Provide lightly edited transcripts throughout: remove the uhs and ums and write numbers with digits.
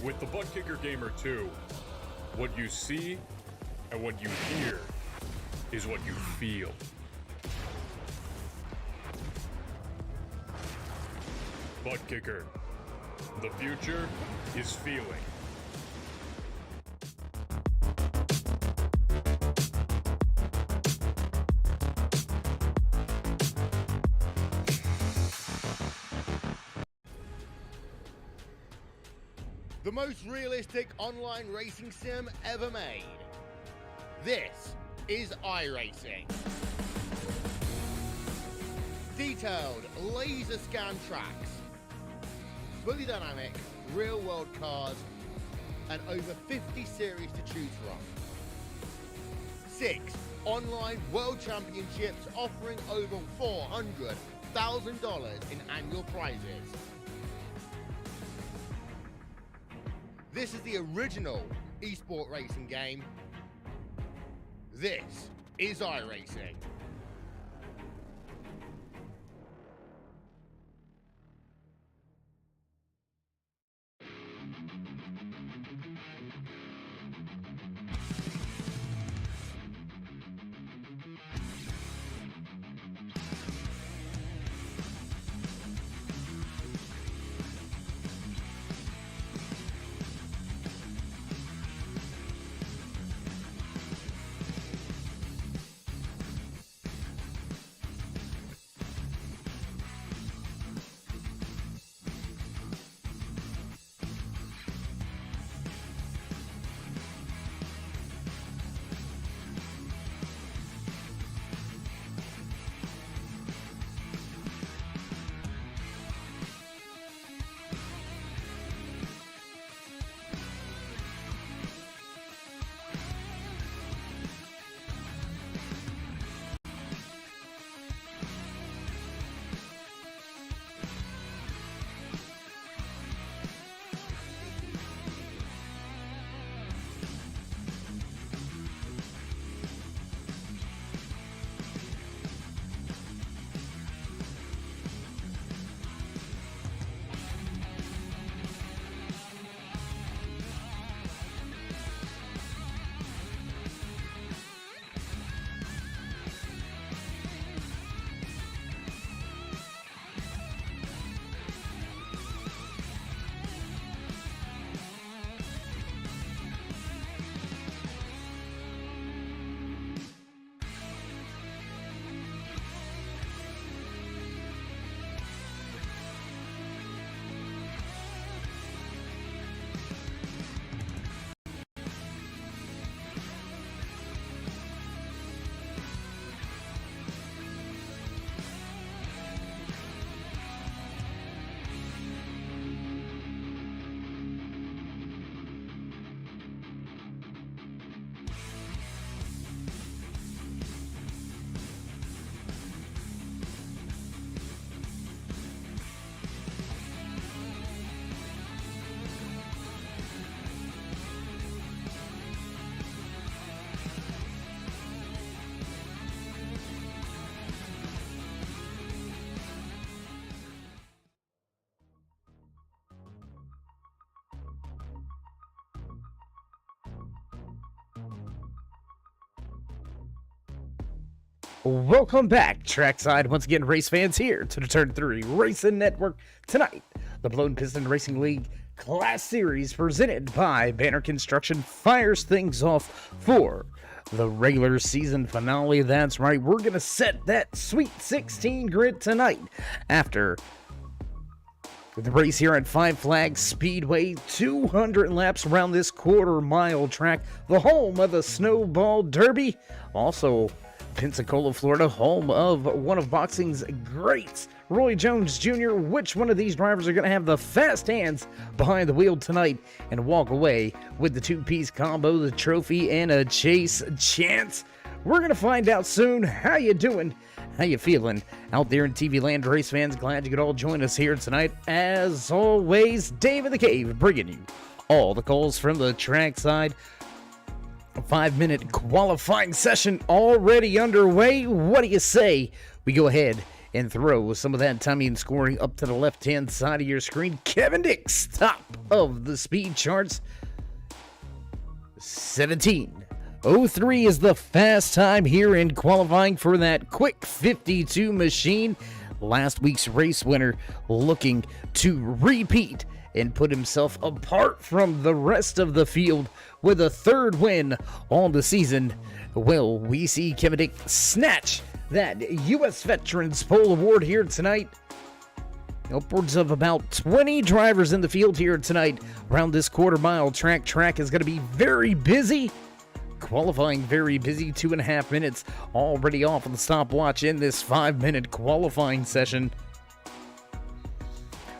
With the Butt Kicker Gamer 2, what you see and what you hear is what you feel. Butt Kicker. The future is feeling. The most realistic online racing sim ever made. This is iRacing. Detailed laser scan tracks, fully dynamic real world cars, and over 50 series to choose from. 6 online world championships offering over $400,000 in annual prizes. This is the original esport racing game. This is iRacing. Welcome back, trackside. Once again, race fans here to the Turn 3 Racing Network. Tonight, the Blown Piston Racing League Class Series presented by Banner Construction fires things off for the regular season finale. That's right, we're going to set that Sweet 16 grid tonight after the race here at Five Flags Speedway. 200 laps around this quarter-mile track, the home of the Snowball Derby. Also, Pensacola, Florida, home of one of boxing's greats, Roy Jones Jr. Which one of these drivers are going to have the fast hands behind the wheel tonight and walk away with the two-piece combo, the trophy, and a chase chance? We're going to find out soon. How you doing? How you feeling out there in TV land, race fans? Glad you could all join us here tonight. As always, Dave in the Cave bringing you all the calls from the trackside. A 5-minute qualifying session already underway. What do you say we go ahead and throw some of that timing and scoring up to the left-hand side of your screen. Kevin Dix, top of the speed charts. 17:03 is the fast time here in qualifying for that quick 52 machine. Last week's race winner looking to repeat and put himself apart from the rest of the field with a third win on the season. Will we see Kevin Dix snatch that U.S. Veterans Pole Award here tonight? Upwards of about 20 drivers in the field here tonight around this quarter-mile track. Track is going to be very busy. Qualifying very busy. 2.5 minutes already off of the stopwatch in this 5-minute qualifying session.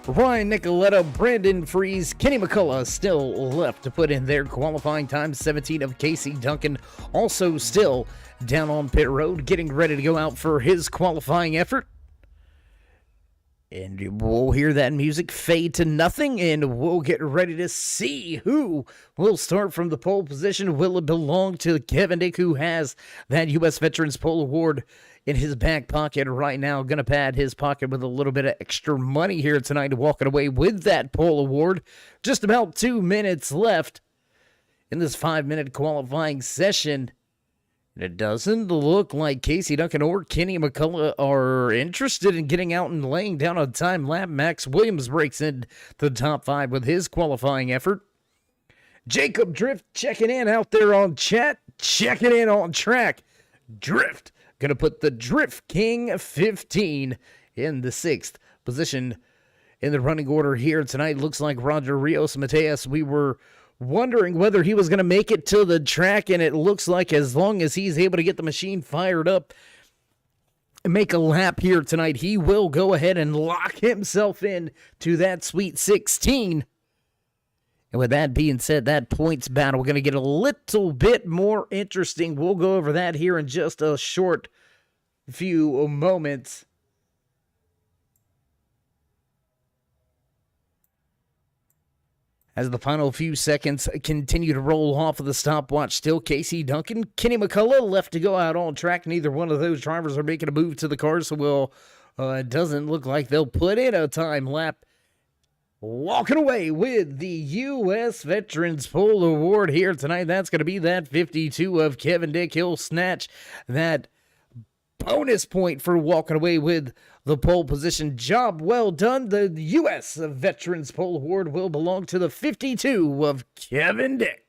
Ryan Nicoletta, Brandon Freeze, Kenny McCullough still left to put in their qualifying time. 17 of Casey Duncan also still down on pit road, getting ready to go out for his qualifying effort. And we'll hear that music fade to nothing, and we'll get ready to see who will start from the pole position. Will it belong to Kevin Dix, who has that U.S. Veterans Pole Award in his back pocket right now? Going to pad his pocket with a little bit of extra money here tonight, walking away with that pole award. Just about 2 minutes left in this 5-minute qualifying session. And it doesn't look like Casey Duncan or Kenny McCullough are interested in getting out and laying down a time lap. Max Williams breaks into the top 5 with his qualifying effort. Jacob Drift checking in out there on chat, checking in on track. Drift going to put the Drift King 15 in the 6th position in the running order here tonight. Looks like Roger Rios Mateus, we were wondering whether he was going to make it to the track, and it looks like as long as he's able to get the machine fired up and make a lap here tonight, he will go ahead and lock himself in to that Sweet 16. And with that being said, that points battle going to get a little bit more interesting. We'll go over that here in just a short few moments. As the final few seconds continue to roll off of the stopwatch, still Casey Duncan, Kenny McCullough left to go out on track. Neither one of those drivers are making a move to the car, so it doesn't look like they'll put in a time lap. Walking away with the U.S. Veterans Pole Award here tonight. That's going to be that 52 of Kevin Dix. He'll snatch that bonus point for walking away with the pole position. Job well done. The U.S. Veterans Pole Award will belong to the 52 of Kevin Dix.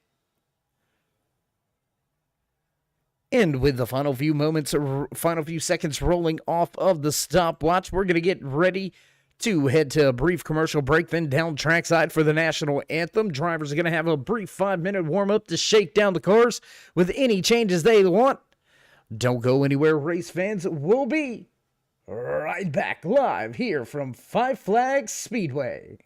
And with the final few seconds rolling off of the stopwatch, we're going to get ready to head to a brief commercial break, then down trackside for the national anthem. Drivers are going to have a brief 5-minute warm-up to shake down the cars with any changes they want. Don't go anywhere, race fans. We'll be right back live here from Five Flags Speedway.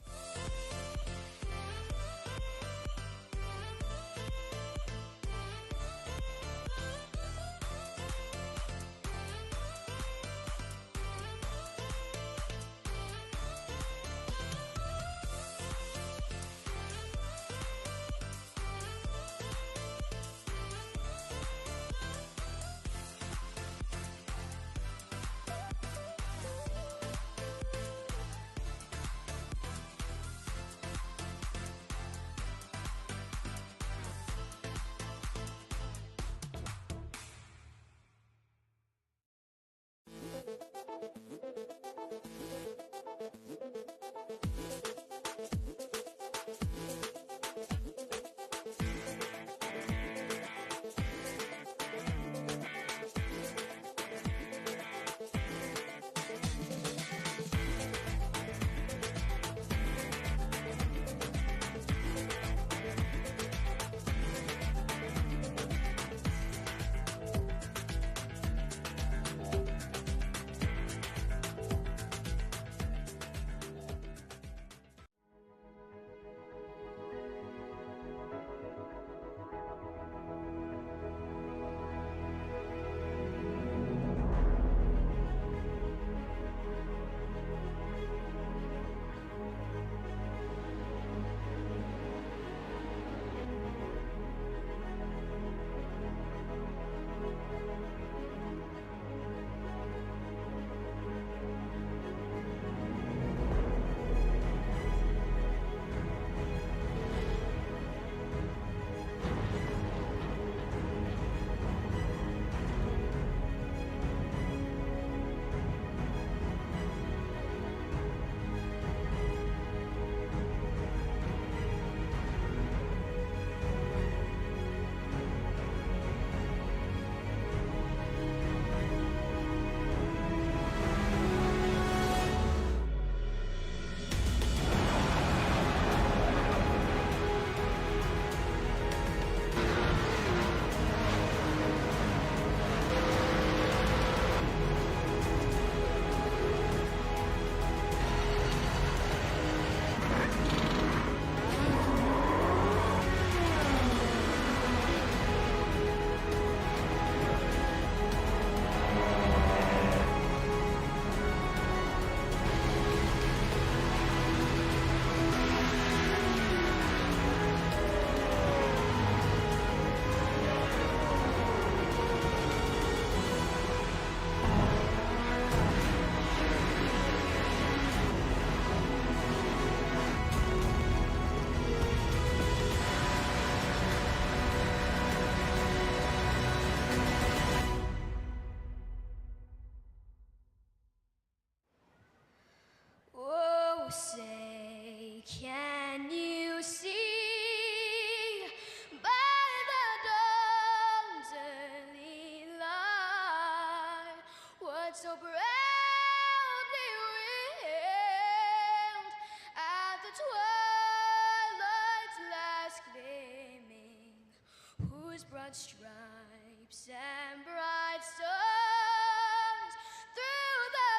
broad stripes and bright stars through the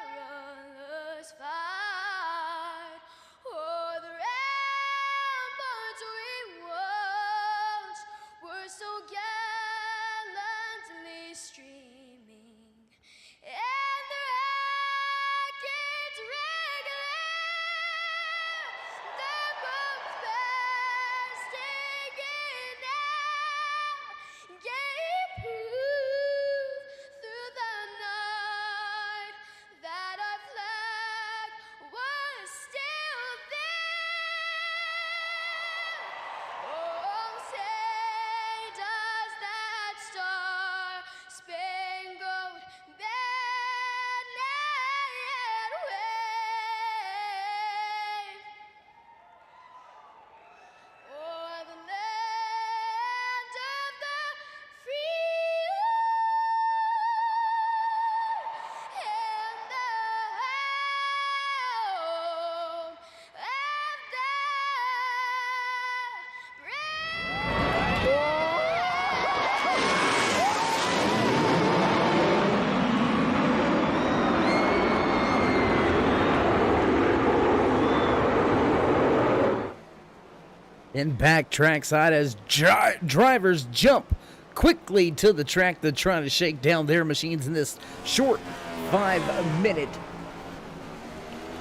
perilous fight. O'er the ramparts we watched were so gallantly streaming, and the rackets regular, the boats bursting in out, gave proof through the night that our flag was still there. Oh, say does that star-spangled banner yet wave o'er the land of the free and the home of the And back trackside as drivers jump quickly to the track to try to shake down their machines in this short 5-minute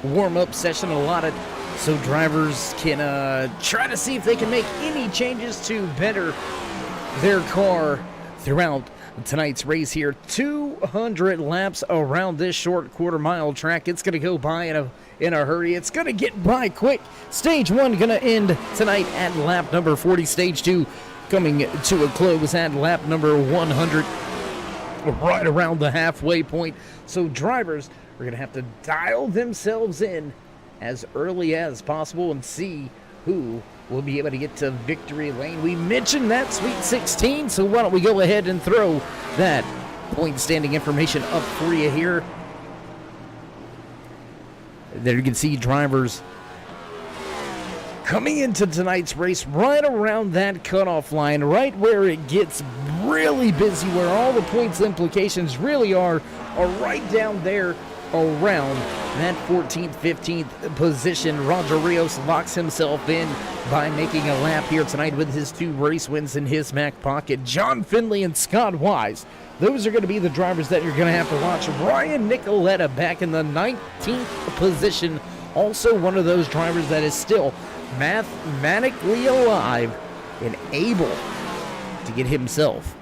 warm-up session allotted so drivers can try to see if they can make any changes to better their car throughout tonight's race here. 200 laps around this short quarter-mile track. It's going to go by in a hurry. It's going to get by quick. Stage 1 going to end tonight at lap number 40. Stage 2 coming to a close at lap number 100, right around the halfway point. So drivers are going to have to dial themselves in as early as possible and see who will be able to get to victory lane. We mentioned that Sweet 16, so why don't we go ahead and throw that point standing information up for you here. There you can see drivers coming into tonight's race right around that cutoff line, right where it gets really busy, where all the points implications really are right down there around that 14th, 15th position. Roger Rios locks himself in by making a lap here tonight with his 2 race wins in his back pocket. John Finley and Scott Wise, those are going to be the drivers that you're going to have to watch. Ryan Nicoletta back in the 19th position, also one of those drivers that is still mathematically alive and able to get himself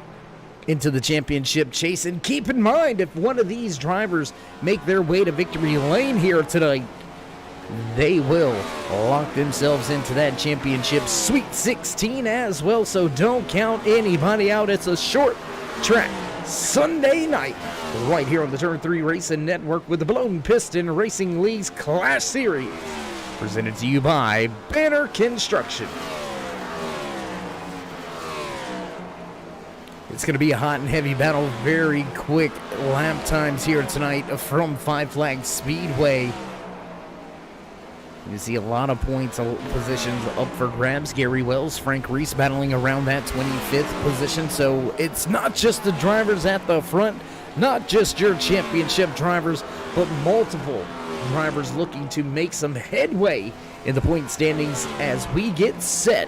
into the championship chase. And keep in mind, if one of these drivers make their way to victory lane here tonight, they will lock themselves into that championship Sweet 16 as well. So don't count anybody out. It's a short track Sunday night right here on the Turn 3 Racing Network with the Blown Piston Racing League's Class Series, presented to you by Banner Construction. It's going to be a hot and heavy battle. Very quick lap times here tonight from Five Flags Speedway. You see a lot of points, positions up for grabs. Gary Wells, Frank Reese battling around that 25th position. So it's not just the drivers at the front, not just your championship drivers, but multiple drivers looking to make some headway in the point standings as we get set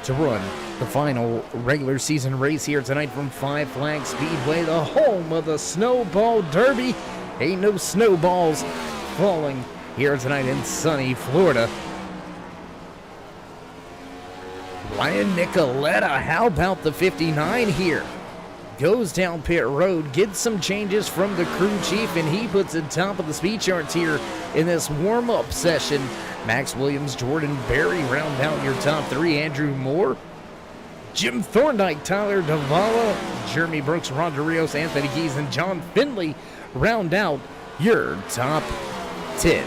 to run the final regular season race here tonight from Five Flags Speedway, the home of the Snowball Derby. Ain't no snowballs falling here tonight in sunny Florida. Ryan Nicoletta, how about the 59 here? Goes down pit road, gets some changes from the crew chief, and he puts it top of the speed charts here in this warm-up session. Max Williams, Jordan Berry round out your top 3. Andrew Moore, Jim Thorndike, Tyler Davala, Jeremy Brooks, Roger Rios, Anthony Keys, and John Finley round out your top 10.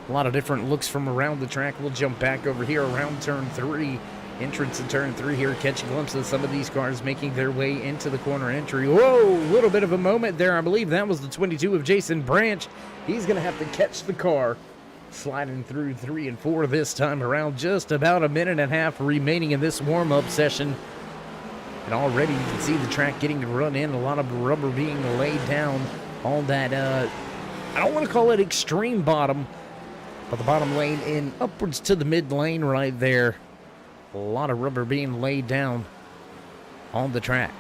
A lot of different looks from around the track. We'll jump back over here around turn 3 entrance to turn 3 here. Catch a glimpse of some of these cars making their way into the corner entry. Whoa, a little bit of a moment there. I believe that was the 22 of Jason Branch. He's going to have to catch the car. Sliding through 3 and 4 this time around. Just about a minute and a half remaining in this warm-up session. And already you can see the track getting to run in. A lot of rubber being laid down. All that, I don't want to call it extreme bottom, but the bottom lane in upwards to the mid lane right there. A lot of rubber being laid down on the track.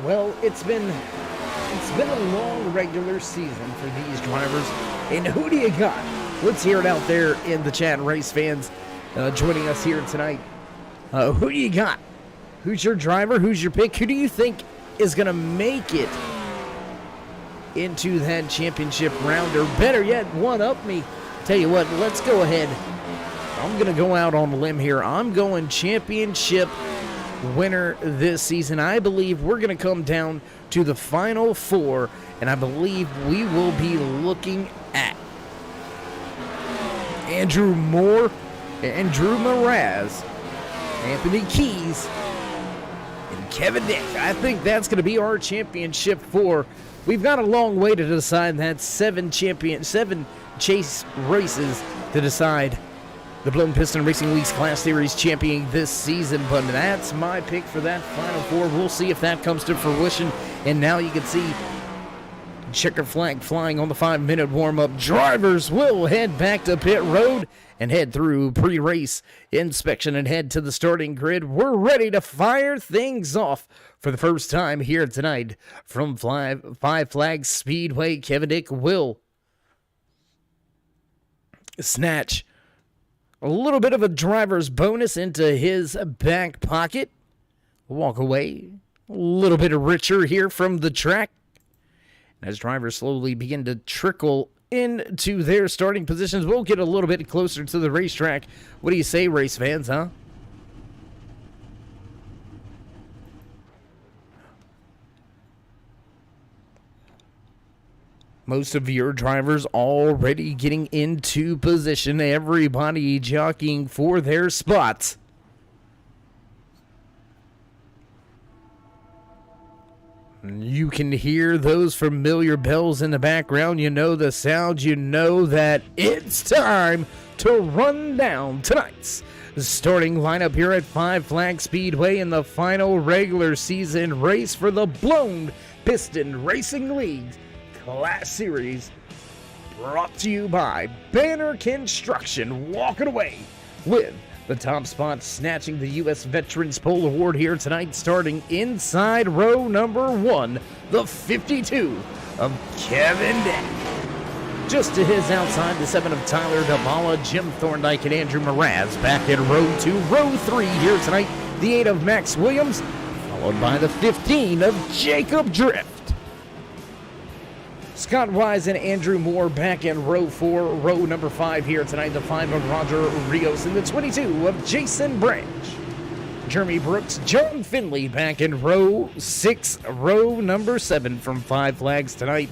Well, it's been a long regular season for these drivers. And who do you got? Let's hear it out there in the chat, race fans joining us here tonight. Who do you got? Who's your driver? Who's your pick? Who do you think is going to make it into that championship round? Or better yet, one up me. Tell you what, let's go ahead. I'm going to go out on a limb here. I'm going championship winner this season. I believe we're going to come down to the final 4, and I believe we will be looking at Andrew Moore, Andrew Mraz, Anthony Keys, and Kevin Dick. I think that's going to be our championship 4. We've got a long way to decide that. 7 chase races to decide the Blown Piston Racing League's Class Series champion this season, but that's my pick for that final 4. We'll see if that comes to fruition. And now you can see checker flag flying on the 5-minute warm-up. Drivers will head back to pit road and head through pre-race inspection and head to the starting grid. We're ready to fire things off for the first time here tonight from Five Flags Speedway. Kevin Dick will snatch a little bit of a driver's bonus into his back pocket. Walk away a little bit richer here from the track. As drivers slowly begin to trickle into their starting positions, we'll get a little bit closer to the racetrack. What do you say, race fans, huh? Most of your drivers already getting into position. Everybody jockeying for their spots. You can hear those familiar bells in the background. You know the sound. You know that it's time to run down tonight's starting lineup here at Five Flags Speedway in the final regular season race for the Blown Piston Racing League Class Series, brought to you by Banner Construction, walking away with the top spot, snatching the U.S. Veterans Pole Award here tonight, starting inside row number 1, the 52 of Kevin Dick. Just to his outside, the 7 of Tyler Dabala, Jim Thorndike, and Andrew Mraz back in row 2. Row 3 here tonight, the 8 of Max Williams, followed by the 15 of Jacob Drift. Scott Wise and Andrew Moore back in row 4. Row number 5 here tonight, the 5 of Roger Rios and the 22 of Jason Branch. Jeremy Brooks, John Finley back in row 6. Row number 7 from Five Flags tonight,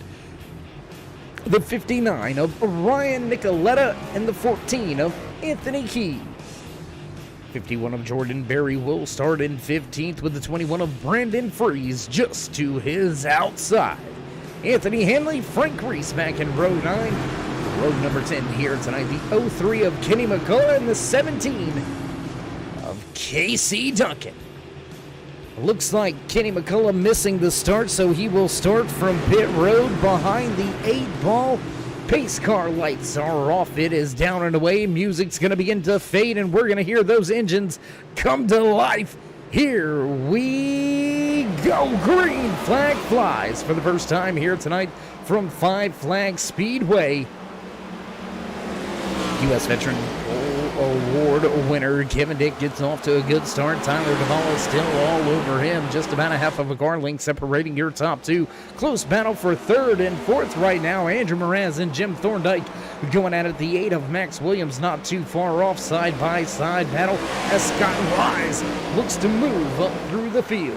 the 59 of Ryan Nicoletta and the 14 of Anthony Keys. 51 of Jordan Berry will start in 15th with the 21 of Brandon Freeze just to his outside. Anthony Hanley, Frank Reese back in row 9. Row number 10 here tonight, the 03 of Kenny McCullough and the 17 of Casey Duncan. Looks like Kenny McCullough missing the start, so he will start from pit road behind the 8-ball. Pace car lights are off. It is down and away. Music's going to begin to fade, and we're going to hear those engines come to life. Here we go. Green flag flies for the first time here tonight from Five Flags Speedway. U.S. Veteran Award winner Kevin Dick gets off to a good start. Tyler Duvall is still all over him. Just about a half of a car length separating your top 2. Close battle for 3rd and 4th right now. Andrew Mraz and Jim Thorndike going at it. The 8 of Max Williams not too far off. Side by side battle as Scott Wise looks to move up through the field.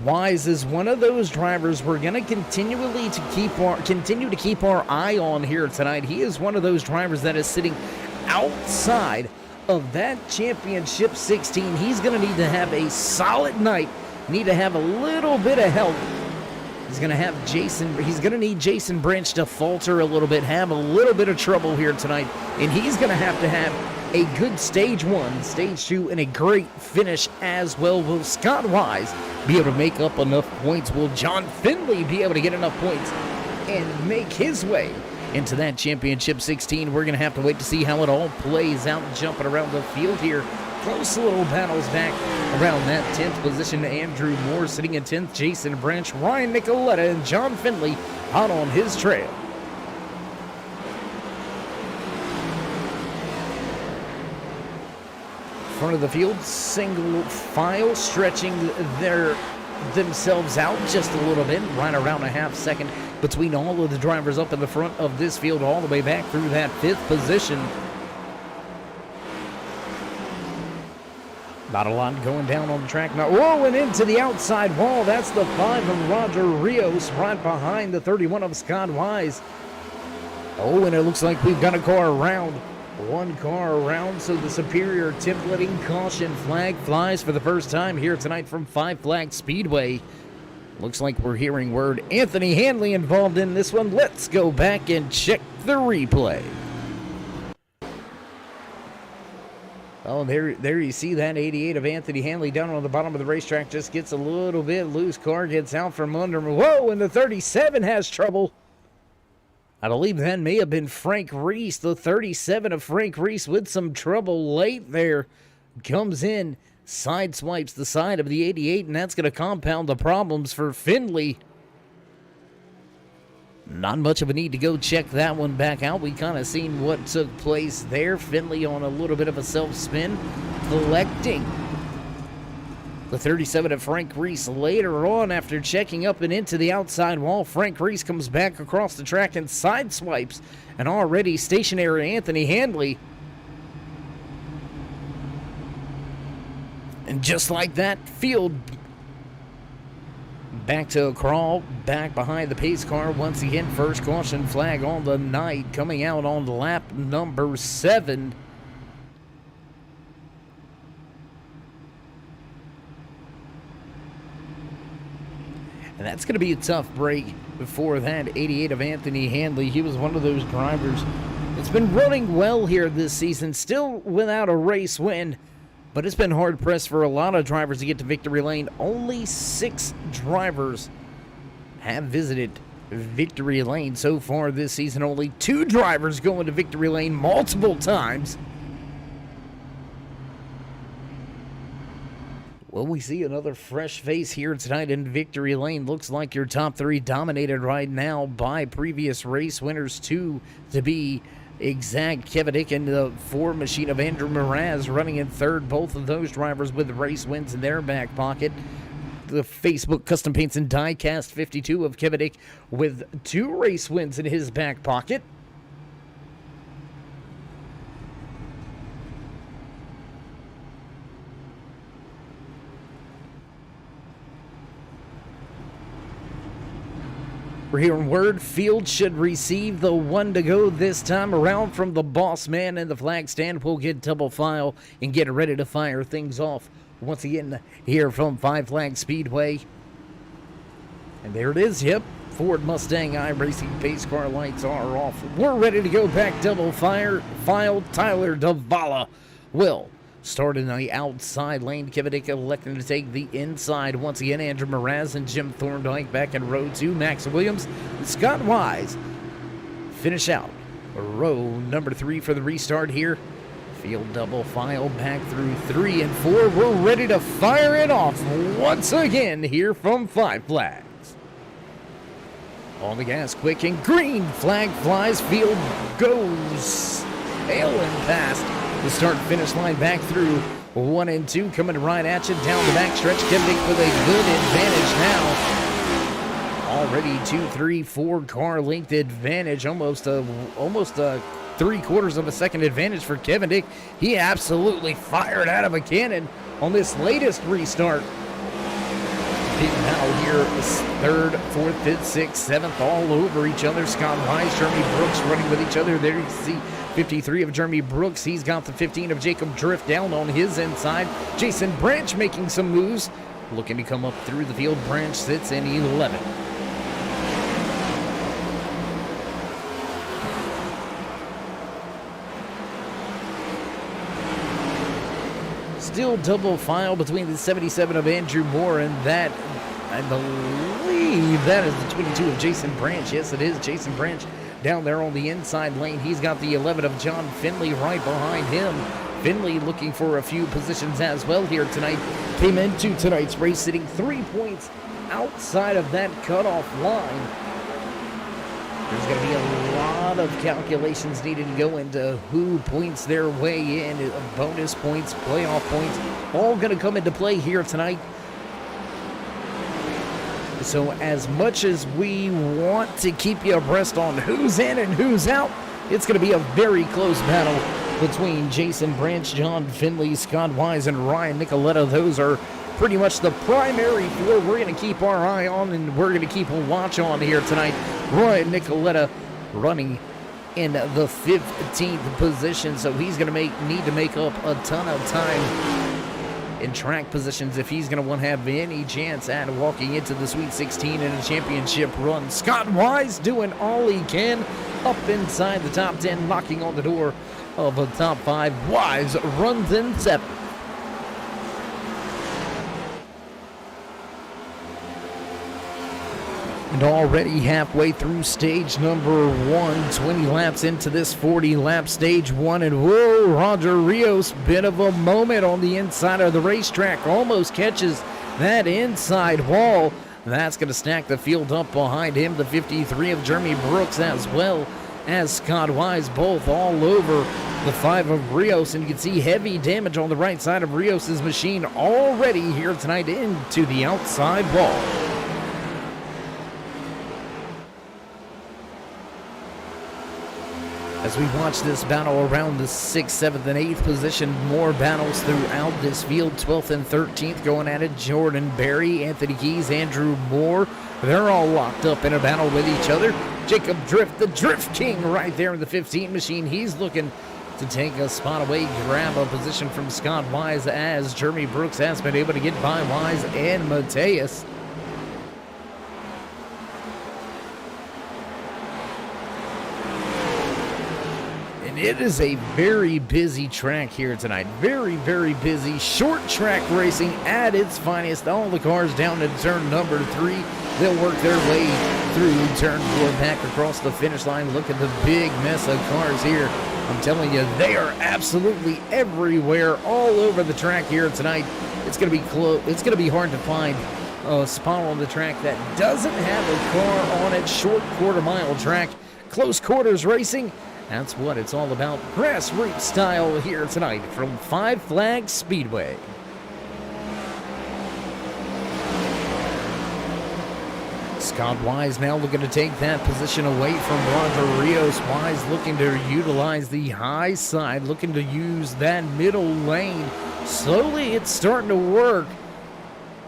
Wise is one of those drivers we're going to continue to keep our eye on here tonight. He is one of those drivers that is sitting outside of that championship 16. He's going to need to have a solid night, need to have a little bit of help. He's going to need Jason Branch to falter a little bit, have a little bit of trouble here tonight, and he's going to have a good stage 1, stage 2, and a great finish as well. Will Scott Wise be able to make up enough points? Will John Finley be able to get enough points and make his way into that championship 16? We're going to have to wait to see how it all plays out, jumping around the field here. Close little battles back around that 10th position. Andrew Moore sitting in 10th. Jason Branch, Ryan Nicoletta, and John Finley out on his trail. Front of the field, single file, stretching themselves out just a little bit, right around a half second between all of the drivers up in the front of this field, all the way back through that 5th position. Not a lot going down on the track now. Whoa, and into the outside wall. That's the 5 of Roger Rios, right behind the 31 of Scott Wise. Oh, and it looks like we've got a car around. One car around, so the superior templating caution flag flies for the first time here tonight from Five Flag Speedway. Looks like we're hearing word Anthony Hanley involved in this one. Let's go back and check the replay. Oh, there you see that 88 of Anthony Hanley down on the bottom of the racetrack. Just gets a little bit loose. Car gets out from under him. Whoa, and the 37 has trouble. I believe that may have been Frank Reese, the 37 of Frank Reese, with some trouble late there. Comes in, side swipes the side of the 88, and that's going to compound the problems for Finley. Not much of a need to go check that one back out. We kind of seen what took place there. Finley on a little bit of a self-spin, collecting the 37 of Frank Reese. Later on, after checking up and into the outside wall, Frank Reese comes back across the track and sideswipes an already stationary Anthony Hanley. And just like that, field back to a crawl, back behind the pace car. Once again, first caution flag on the night, coming out on lap number 7. And that's going to be a tough break before that 88 of Anthony Hanley. He was one of those drivers that's been running well here this season, still without a race win, but it's been hard-pressed for a lot of drivers to get to victory lane. Only 6 drivers have visited victory lane so far this season. Only 2 drivers going to victory lane multiple times. Will we see another fresh face here tonight in victory lane? Looks like your top 3 dominated right now by previous race winners. 2 to be exact. Kevin Dick and the Ford machine of Andrew Mraz running in 3rd. Both of those drivers with race wins in their back pocket. The Facebook Custom Paints and Diecast 52 of Kevin Dick with 2 race wins in his back pocket. We're hearing word field should receive the 1 to go this time around from the boss man, and the flag stand will get double file and get ready to fire things off once again here from Five Flag Speedway. And there it is. Yep, Ford Mustang iRacing pace car lights are off. We're ready to go back double file. Tyler Davala will start in the outside lane. Kevin Dick electing to take the inside. Once again, Andrew Mraz and Jim Thorndike back in row 2. Max Williams and Scott Wise finish out row number 3 for the restart here. Field double file back through 3 and 4. We're ready to fire it off once again here from Five Flags. On the gas, quick and green flag flies. Field goes sailing past the start-finish line back through 1 and 2, coming right at you down the backstretch. Kevin Dick with a good advantage now. Already 2, 3, 4 car length advantage, almost a 3/4 of a second advantage for Kevin Dick. He absolutely fired out of a cannon on this latest restart. pit battle here. Third, fourth, fifth, sixth, seventh, all over each other. Scott Wise, Jeremy Brooks running with each other. There you see 53 of Jeremy Brooks. He's got the 15 of Jacob Drift down on his inside. Jason Branch making some moves, looking to come up through the field. Branch sits in 11. Still double file between the 77 of Andrew Moore and that, I believe that is the 22 of Jason Branch. Yes, it is Jason Branch down there on the inside lane. He's got the 11 of John Finley right behind him. Finley looking for a few positions as well here tonight. Came into tonight's race sitting 3 points outside of that cutoff line. There's going to be a lot of calculations needed to go into who points their way in. Bonus points, playoff points, all going to come into play here tonight. So as much as we want to keep you abreast on who's in and who's out, it's going to be a very close battle between Jason Branch, John Finley, Scott Wise, and Ryan Nicoletta. Those are pretty much the primary four we're going to keep our eye on, and we're going to keep a watch on here tonight. Ryan Nicoletta running in the 15th position, so he's going to need to make up a ton of time in track positions if he's going to want to have any chance at walking into the Sweet 16 in a championship run. Scott Wise doing all he can up inside the top 10, knocking on the door of a top 5. Wise runs in 7th. And already halfway through stage number 1, 20 laps into this 40-lap stage 1, and whoa, Roger Rios, bit of a moment on the inside of the racetrack, almost catches that inside wall. That's going to stack the field up behind him. The 53 of Jeremy Brooks as well as Scott Wise, both all over the 5 of Rios, and you can see heavy damage on the right side of Rios's machine already here tonight into the outside wall. As we watch this battle around the 6th, 7th, and 8th position, more battles throughout this field. 12th and 13th going at it. Jordan Berry, Anthony Keys, Andrew Moore. They're all locked up in a battle with each other. Jacob Drift, the Drift King, right there in the 15 machine. He's looking to take a spot away, grab a position from Scott Wise, as Jeremy Brooks has been able to get by Wise and Mateus. It is a very busy track here tonight. Very, very busy. Short track racing at its finest. All the cars down to turn number 3. They'll work their way through turn 4 back across the finish line. Look at the big mess of cars here. I'm telling you, they are absolutely everywhere, all over the track here tonight. It's going to be close. It's going to be hard to find a spot on the track that doesn't have a car on it. Short quarter-mile track. Close quarters racing. That's what it's all about. Grassroots style here tonight from Five Flags Speedway. Scott Wise now looking to take that position away from Roger Rios. Wise looking to utilize the high side, looking to use that middle lane. Slowly it's starting to work.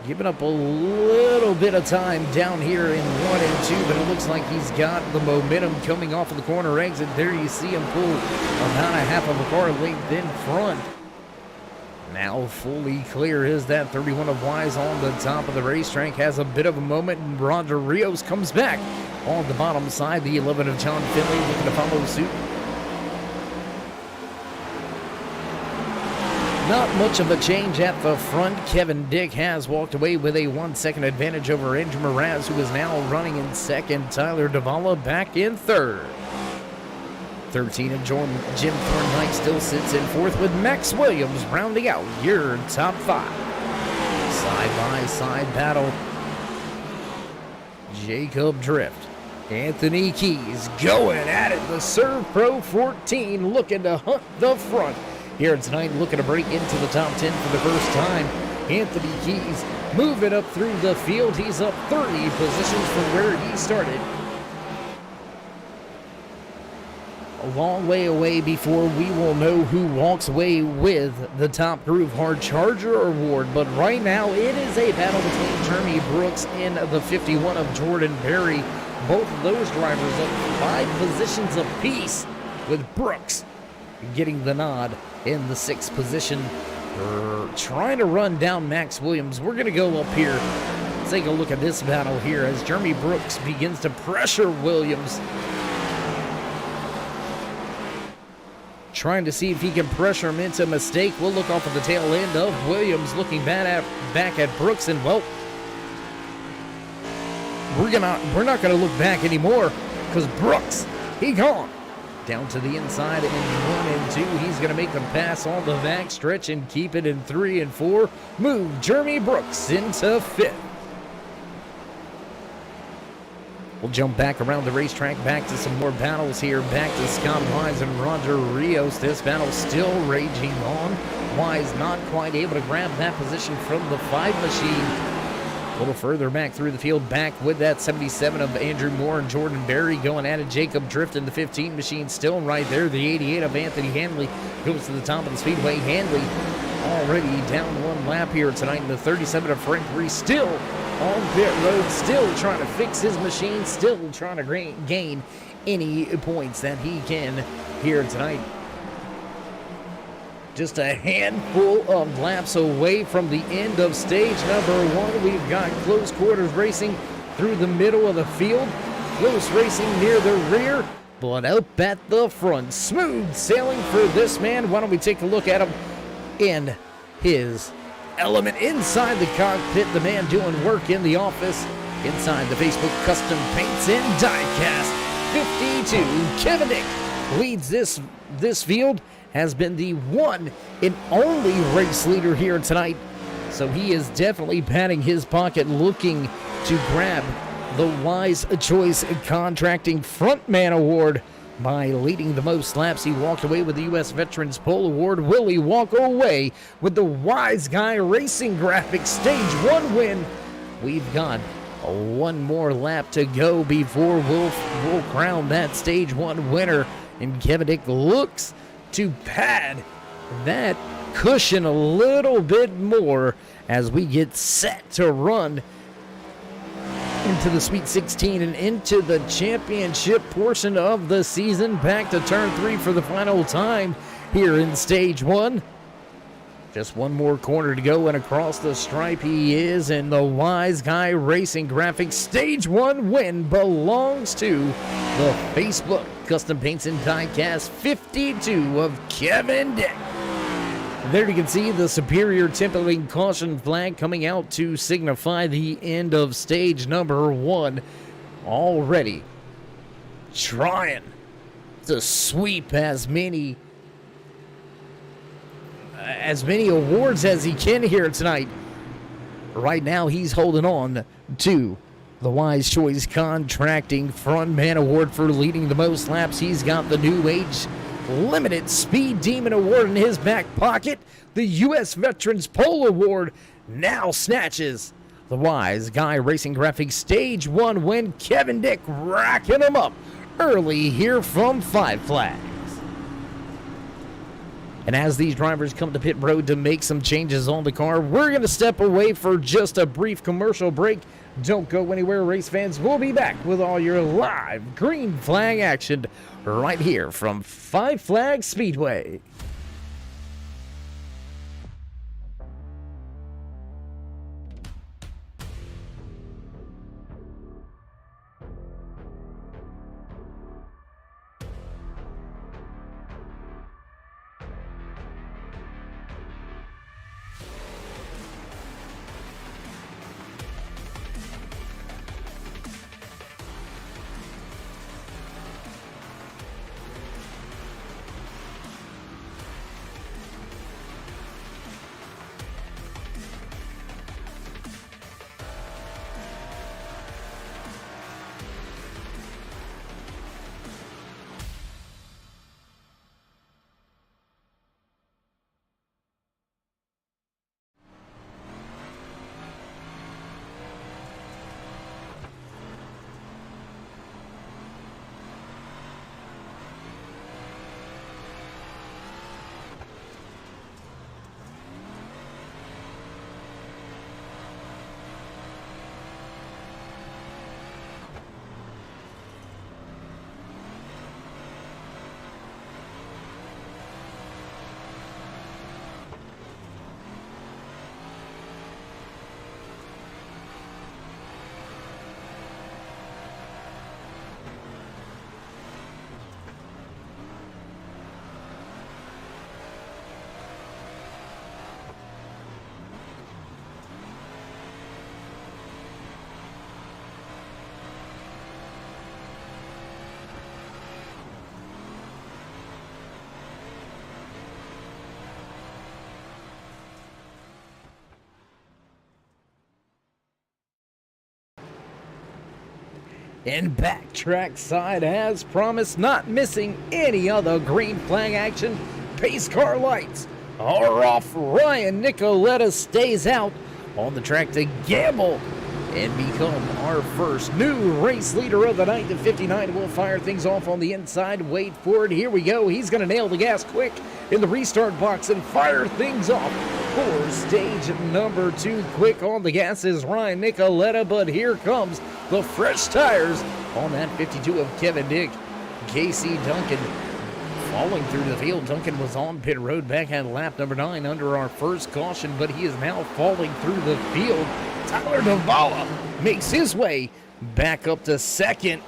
Giving up a little bit of time down here in 1 and 2, but it looks like he's got the momentum coming off of the corner exit. There you see him pull about a half of a car length in front. Now fully clear is that 31 of Wise on the top of the racetrack. Has a bit of a moment, and Roger Rios comes back on the bottom side. The 11 of John Finley looking to follow suit. Not much of a change at the front. Kevin Dick has walked away with a 1 second advantage over Andrew Mraz, who is now running in second. Tyler Davala back in third. 13 of Jim Thorndyke still sits in fourth, with Max Williams rounding out your top 5. Side-by-side battle. Jacob Drift, Anthony Keys going at it. The Serve Pro 14 looking to hunt the front here tonight, looking to break into the top 10 for the first time. Anthony Keys moving up through the field. He's up 30 positions from where he started. a long way away before we will know who walks away with the Top Groove Hard Charger Award. But right now, it is a battle between Jeremy Brooks and the 51 of Jordan Berry. Both of those drivers up 5 positions apiece, with Brooks getting the nod in the 6th position. Trying to run down Max Williams. We're going to go up here. Let's take a look at this battle here as Jeremy Brooks begins to pressure Williams. Trying to see if he can pressure him into a mistake. We'll look off at the tail end of Williams, looking back at Brooks, and well, we're not gonna look back anymore, because Brooks, he gone down to the inside in 1 and 2. He's gonna make them pass on the back stretch and keep it in 3 and 4. Move Jeremy Brooks into 5th. We'll jump back around the racetrack, back to some more battles here. Back to Scott Wise and Roger Rios. This battle still raging on. Wise not quite able to grab that position from the 5 machine. A little further back through the field, back with that 77 of Andrew Moore and Jordan Berry going at it. Jacob Drift in the 15 machine still right there. The 88 of Anthony Hanley goes to the top of the speedway. Hanley already down 1 lap here tonight. In the 37 of Frank Reese still on pit road, still trying to fix his machine, still trying to gain any points that he can here tonight. Just a handful of laps away from the end of stage number 1. We've got close quarters racing through the middle of the field, close racing near the rear, but up at the front. Smooth sailing for this man. Why don't we take a look at him in his element inside the cockpit, the man doing work in the office inside the Facebook Custom Paints and Diecast. 52, Kevin Dick leads this field, has been the one and only race leader here tonight, so he is definitely patting his pocket, looking to grab the Wise Choice Contracting Frontman Award. By leading the most laps, he walked away with the U.S. Veterans Pole Award. Will he walk away with the Wise Guy Racing Graphics Stage 1 win? We've got 1 more lap to go before we'll crown that Stage 1 winner. And Kevin Dick looks to pad that cushion a little bit more as we get set to run into the Sweet 16 and into the championship portion of the season. Back to turn 3 for the final time here in Stage 1. Just 1 more corner to go, and across the stripe he is, and the Wise Guy Racing Graphics Stage 1 win belongs to the Facebook Custom Paints and Diecast 52 of Kevin Dick. There you can see the Superior Templating Caution flag coming out to signify the end of stage number 1. Already trying to sweep as many awards as he can here tonight. Right now he's holding on to the Wise Choice Contracting Frontman Award for leading the most laps. He's got the New Age Limited Speed Demon Award in his back pocket. The U.S. Veterans Pole Award now snatches the Wise Guy Racing Graphics Stage 1 win. Kevin Dick racking him up early here from 5 Flags. And as these drivers come to pit road to make some changes on the car, we're going to step away for just a brief commercial break. Don't go anywhere, race fans. We'll be back with all your live green flag action right here from 5 Flags Speedway. And back trackside as promised, not missing any other green flag action. Pace car lights are off. Ryan Nicoletta stays out on the track to gamble and become our first new race leader of the night. The 59 will fire things off on the inside. Wait for it. Here we go. He's going to nail the gas quick in the restart box and fire things off for stage number 2. Quick on the gas is Ryan Nicoletta, but here comes the fresh tires on that 52 of Kevin Dick. Casey Duncan falling through the field. Duncan was on pit road back at lap number 9 under our first caution, but he is now falling through the field. Tyler Davala makes his way back up to second.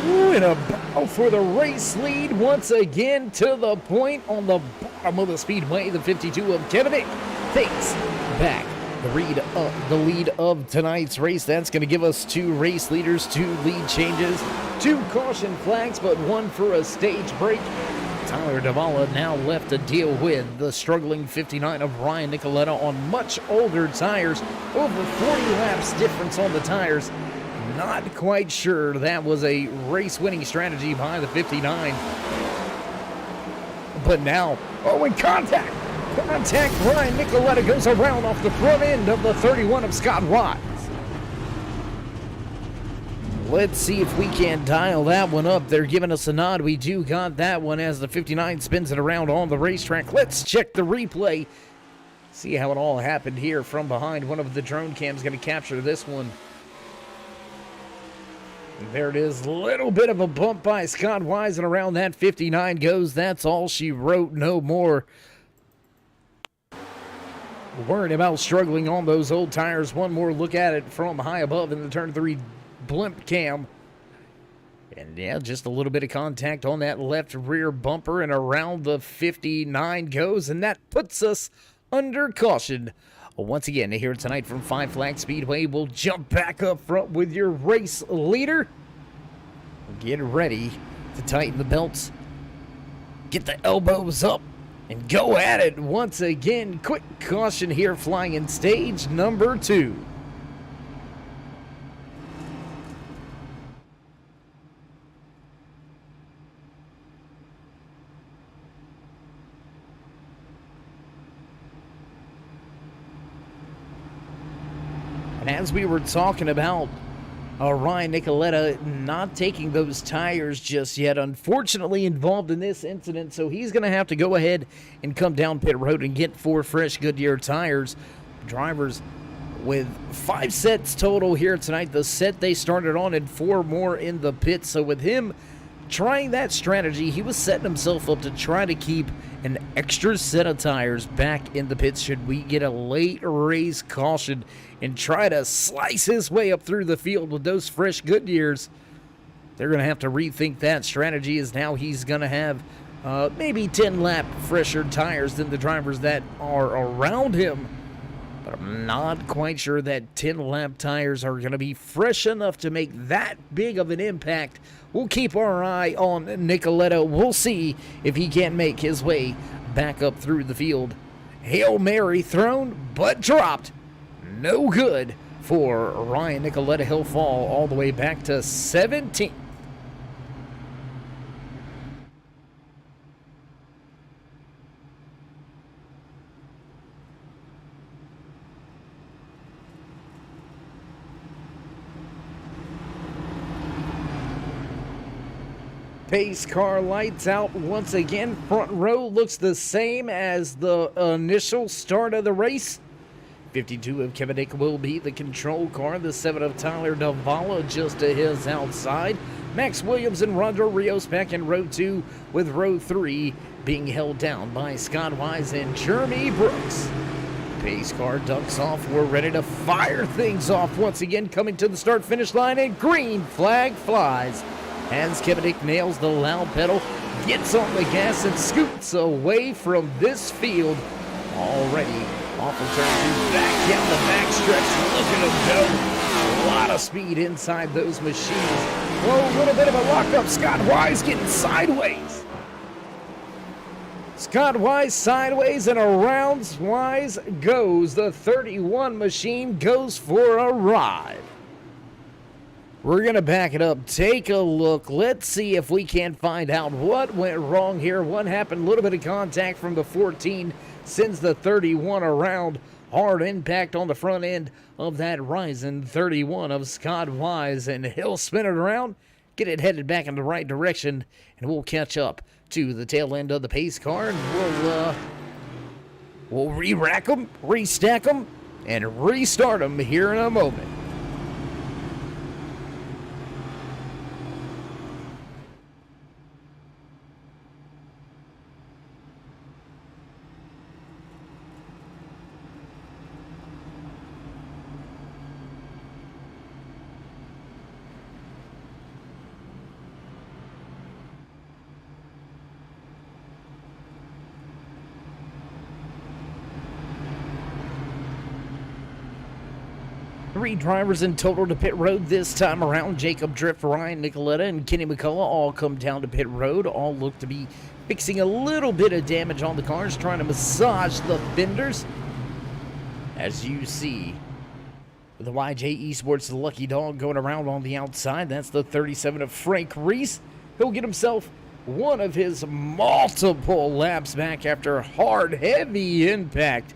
Ooh, and a battle for the race lead once again to the point on the bottom of the speedway. The 52 of Kevin Dick takes back the lead of tonight's race. That's going to give us 2 race leaders, 2 lead changes, 2 caution flags, but 1 for a stage break. Tyler Davala now left to deal with the struggling 59 of Ryan Nicoletta on much older tires. Over 40 laps difference on the tires. Not quite sure that was a race-winning strategy by the 59. But now, and contact! Ryan Nicoletta goes around off the front end of the 31 of Scott Wise. Let's see if we can dial that one up. They're giving us a nod. We do got that one as the 59 spins it around on the racetrack. Let's check the replay. See how it all happened here from behind. One of the drone cams going to capture this one. There it is. Little bit of a bump by Scott Wise, and around that 59 goes. That's all she wrote. No more. Worried about struggling on those old tires. One more look at it from high above in the turn 3 blimp cam. And yeah, just a little bit of contact on that left rear bumper, and around the 59 goes, and that puts us under caution. Once again, here tonight from Five Flag Speedway, we'll jump back up front with your race leader. Get ready to tighten the belts. Get the elbows up and go at it once again. Quick caution here, flying in stage number 2. And as we were talking about Ryan Nicoletta not taking those tires just yet, unfortunately involved in this incident, so he's going to have to go ahead and come down pit road and get 4 fresh Goodyear tires. Drivers with 5 sets total here tonight. The set they started on and 4 more in the pit. So with him trying that strategy, he was setting himself up to try to keep an extra set of tires back in the pits should we get a late race caution, and try to slice his way up through the field with those fresh Goodyears. They're going to have to rethink that strategy, as now he's going to have maybe 10 lap fresher tires than the drivers that are around him. But I'm not quite sure that 10 lap tires are going to be fresh enough to make that big of an impact. We'll keep our eye on Nicoletta. We'll see if he can't make his way back up through the field. Hail Mary thrown, but dropped. No good for Ryan Nicoletta. He'll fall all the way back to 17th. Pace car lights out once again. Front row looks the same as the initial start of the race. 52 of Kevin Dick will be the control car. The 7 of Tyler Davala just to his outside. Max Williams and Rondo Rios back in row 2, with row 3 being held down by Scott Wise and Jeremy Brooks. Pace car ducks off. We're ready to fire things off once again, coming to the start-finish line, and green flag flies as Kevin Dick nails the loud pedal, gets on the gas, and scoots away from this field. Already off of turn 2, back down the backstretch. Look at him go. A lot of speed inside those machines. Well, a little bit of a lockup. Scott Wise getting sideways. Scott Wise sideways and around Wise goes. The 31 machine goes for a ride. We're going to back it up, take a look. Let's see if we can find out what went wrong here. What happened? A little bit of contact from the 14 sends the 31 around. Hard impact on the front end of that Ryzen 31 of Scott Wise, and he'll spin it around, get it headed back in the right direction, and we'll catch up to the tail end of the pace car, and we'll re-rack them, restack them, and restart them here in a moment. Three drivers in total to pit road this time around. Jacob Drift, Ryan Nicoletta, and Kenny McCullough all come down to pit road. All look to be fixing a little bit of damage on the cars, trying to massage the fenders. As you see, the YJ Esports Lucky Dog going around on the outside. That's the 37 of Frank Reese. He'll get himself one of his multiple laps back after hard, heavy impact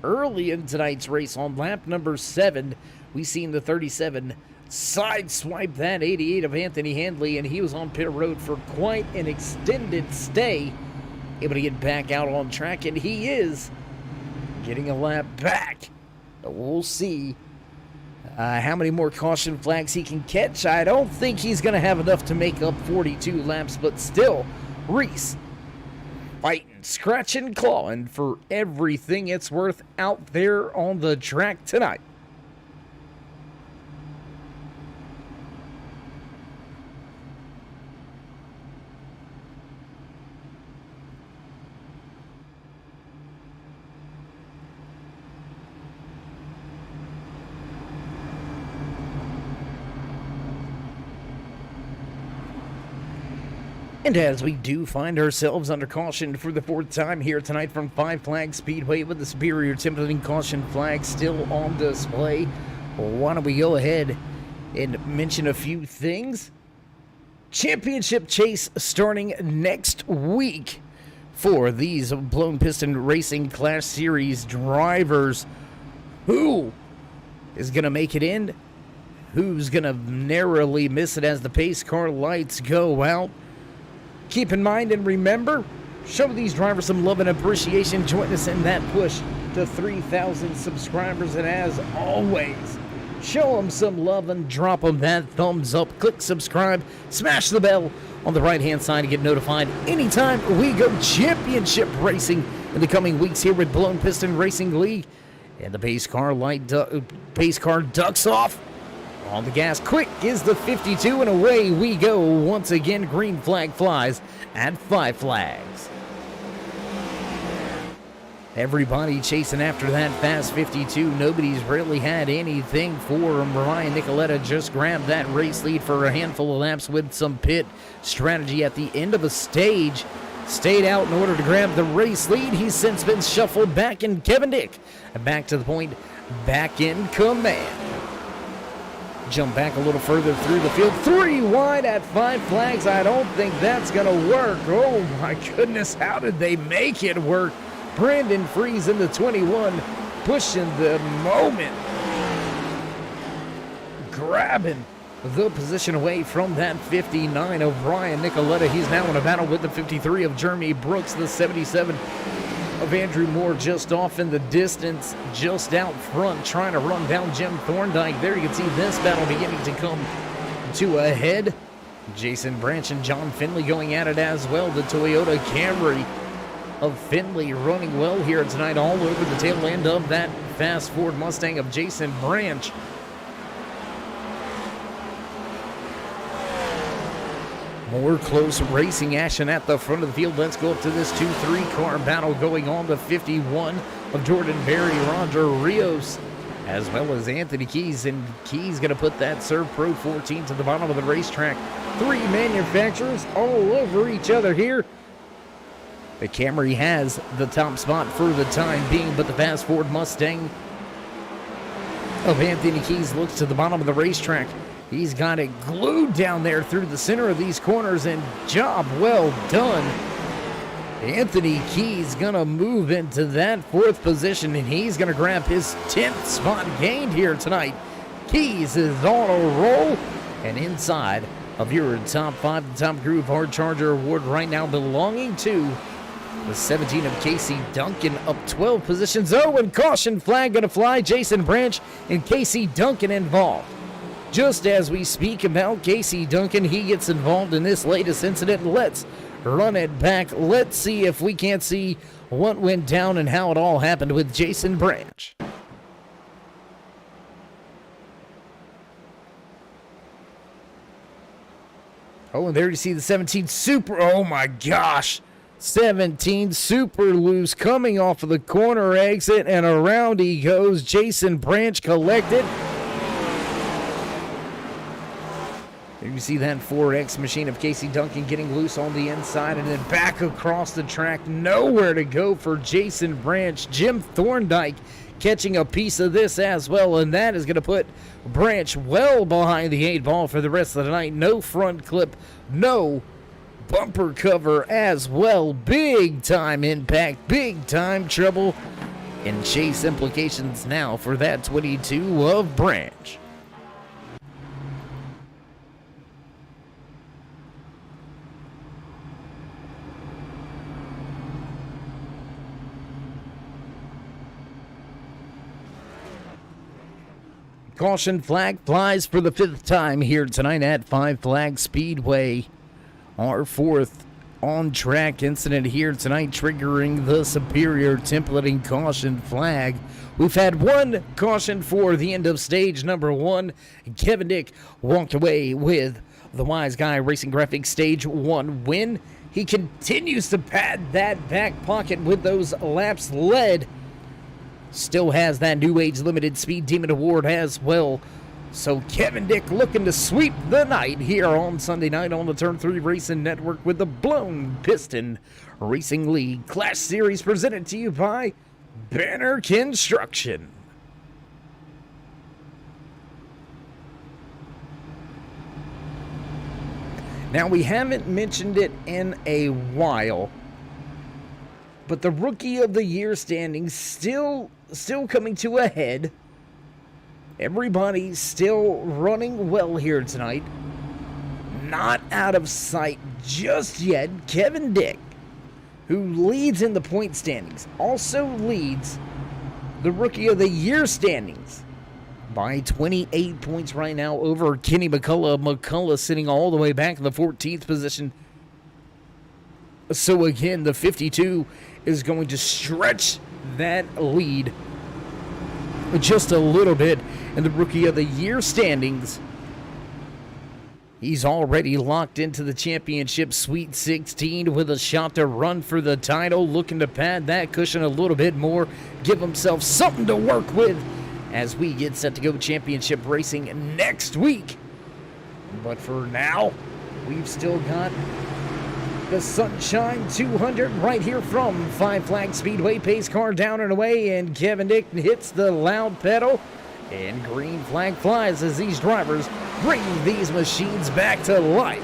early in tonight's race. On lap number 7, we seen the 37 sideswipe that 88 of Anthony Handley, and he was on pit road for quite an extended stay, able to get back out on track, and he is getting a lap back. But we'll see how many more caution flags he can catch. I don't think he's going to have enough to make up 42 laps, but still, Reese fighting, scratching, clawing for everything it's worth out there on the track tonight. And as we do find ourselves under caution for the 4th time here tonight from Five Flags Speedway with the Superior Templeton caution flag still on display, why don't we go ahead and mention a few things? Championship chase starting next week for these Blown Piston Racing Class Series drivers. Who is going to make it in? Who's going to narrowly miss it as the pace car lights go out? Keep in mind and remember, show these drivers some love and appreciation. Join us in that push to 3,000 subscribers. And as always, show them some love and drop them that thumbs up. Click subscribe, smash the bell on the right-hand side to get notified anytime we go championship racing in the coming weeks here with Blown Piston Racing League. And the pace car ducks off. On the gas, quick is the 52, and away we go. Once again, green flag flies at Five Flags. Everybody chasing after that fast 52. Nobody's really had anything for him. Ryan Nicoletta just grabbed that race lead for a handful of laps with some pit strategy at the end of a stage. Stayed out in order to grab the race lead. He's since been shuffled back, and Kevin Dick back to the point, back in command. Jump back a little further through the field. 3 wide at Five Flags. I don't think that's going to work. Oh my goodness, how did they make it work? Brandon Freeze in the 21, pushing the moment. Grabbing the position away from that 59 of Ryan Nicoletta. He's now in a battle with the 53 of Jeremy Brooks, the 77 of Andrew Moore just off in the distance, just out front, trying to run down Jim Thorndike. There you can see this battle beginning to come to a head. Jason Branch and John Finley going at it as well. The Toyota Camry of Finley running well here tonight, all over the tail end of that fast Ford Mustang of Jason Branch. More close racing action at the front of the field. Let's go up to this 2-3 car battle going on. The 51 of Jordan Berry, Roger Rios, as well as Anthony Keys. And Keys going to put that Serve Pro 14 to the bottom of the racetrack. 3 manufacturers all over each other here. The Camry has the top spot for the time being, but the fast Ford Mustang of Anthony Keys looks to the bottom of the racetrack. He's got it glued down there through the center of these corners, and job well done. Anthony Keys gonna move into that 4th position, and he's gonna grab his 10th spot gained here tonight. Keys is on a roll, and inside of your top 5, the Top Groove Hard Charger Award right now belonging to the 17 of Casey Duncan, up 12 positions. Oh, and caution flag gonna fly. Jason Branch and Casey Duncan involved. Just as we speak about Casey Duncan, he gets involved in this latest incident. Let's run it back. Let's see if we can't see what went down and how it all happened with Jason Branch. Oh, and there you see the 17 Super. Oh my gosh. 17 Super Loose coming off of the corner exit, and around he goes. Jason Branch collected. There you see that 4X machine of Casey Duncan getting loose on the inside and then back across the track. Nowhere to go for Jason Branch. Jim Thorndike catching a piece of this as well, and that is going to put Branch well behind the 8 ball for the rest of the night. No front clip, no bumper cover as well. Big time impact, big time trouble, and chase implications now for that 22 of Branch. Caution flag flies for the 5th time here tonight at Five Flags Speedway. Our 4th on-track incident here tonight, triggering the Superior templating caution flag. We've had one caution for the end of stage number 1. Kevin Dick walked away with the Wise Guy Racing Graphics Stage 1 win. He continues to pad that back pocket with those laps led. Still has that New Age Limited Speed Demon Award as well. So Kevin Dick looking to sweep the night here on Sunday night on the Turn 3 Racing Network with the Blown Piston Racing League Clash Series presented to you by Banner Construction. Now, we haven't mentioned it in a while, but the Rookie of the Year standings still coming to a head. Everybody's still running well here tonight. Not out of sight just yet. Kevin Dick, who leads in the point standings, also leads the Rookie of the Year standings by 28 points right now over Kenny McCullough. McCullough sitting all the way back in the 14th position. So again, the 52 is going to stretch that lead just a little bit in the Rookie of the Year standings. He's already locked into the championship Sweet 16 with a shot to run for the title, looking to pad that cushion a little bit more, give himself something to work with as we get set to go championship racing next week. But for now, we've still got the Sunshine 200 right here from Five Flag Speedway. Pace car down and away, and Kevin Dick hits the loud pedal, and green flag flies as these drivers bring these machines back to life.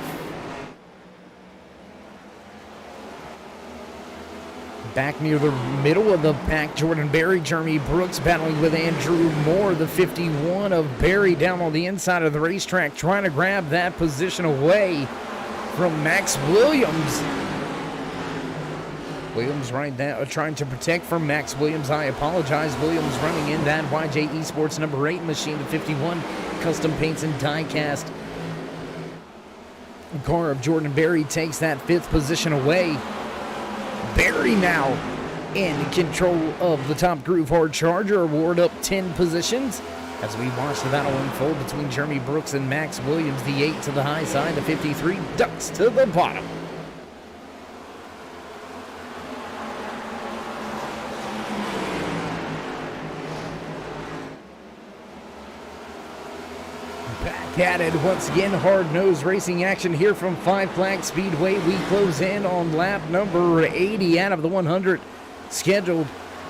Back near the middle of the pack, Jordan Berry, Jeremy Brooks battling with Andrew Moore, the 51 of Berry down on the inside of the racetrack, trying to grab that position away from Max Williams. Williams right now trying to protect from Max Williams. I apologize. Williams running in that YJ Esports number 8 machine, the 51 custom paints and die cast. The car of Jordan Berry takes that 5th position away. Berry now in control of the Top Groove Hard Charger Award, up 10 positions. As we watch the battle unfold between Jeremy Brooks and Max Williams, the 8 to the high side, the 53 ducks to the bottom. Back back at it once again. Hard-nosed racing action here from Five Flags Speedway. We close in on lap number 80 out of the 100 scheduled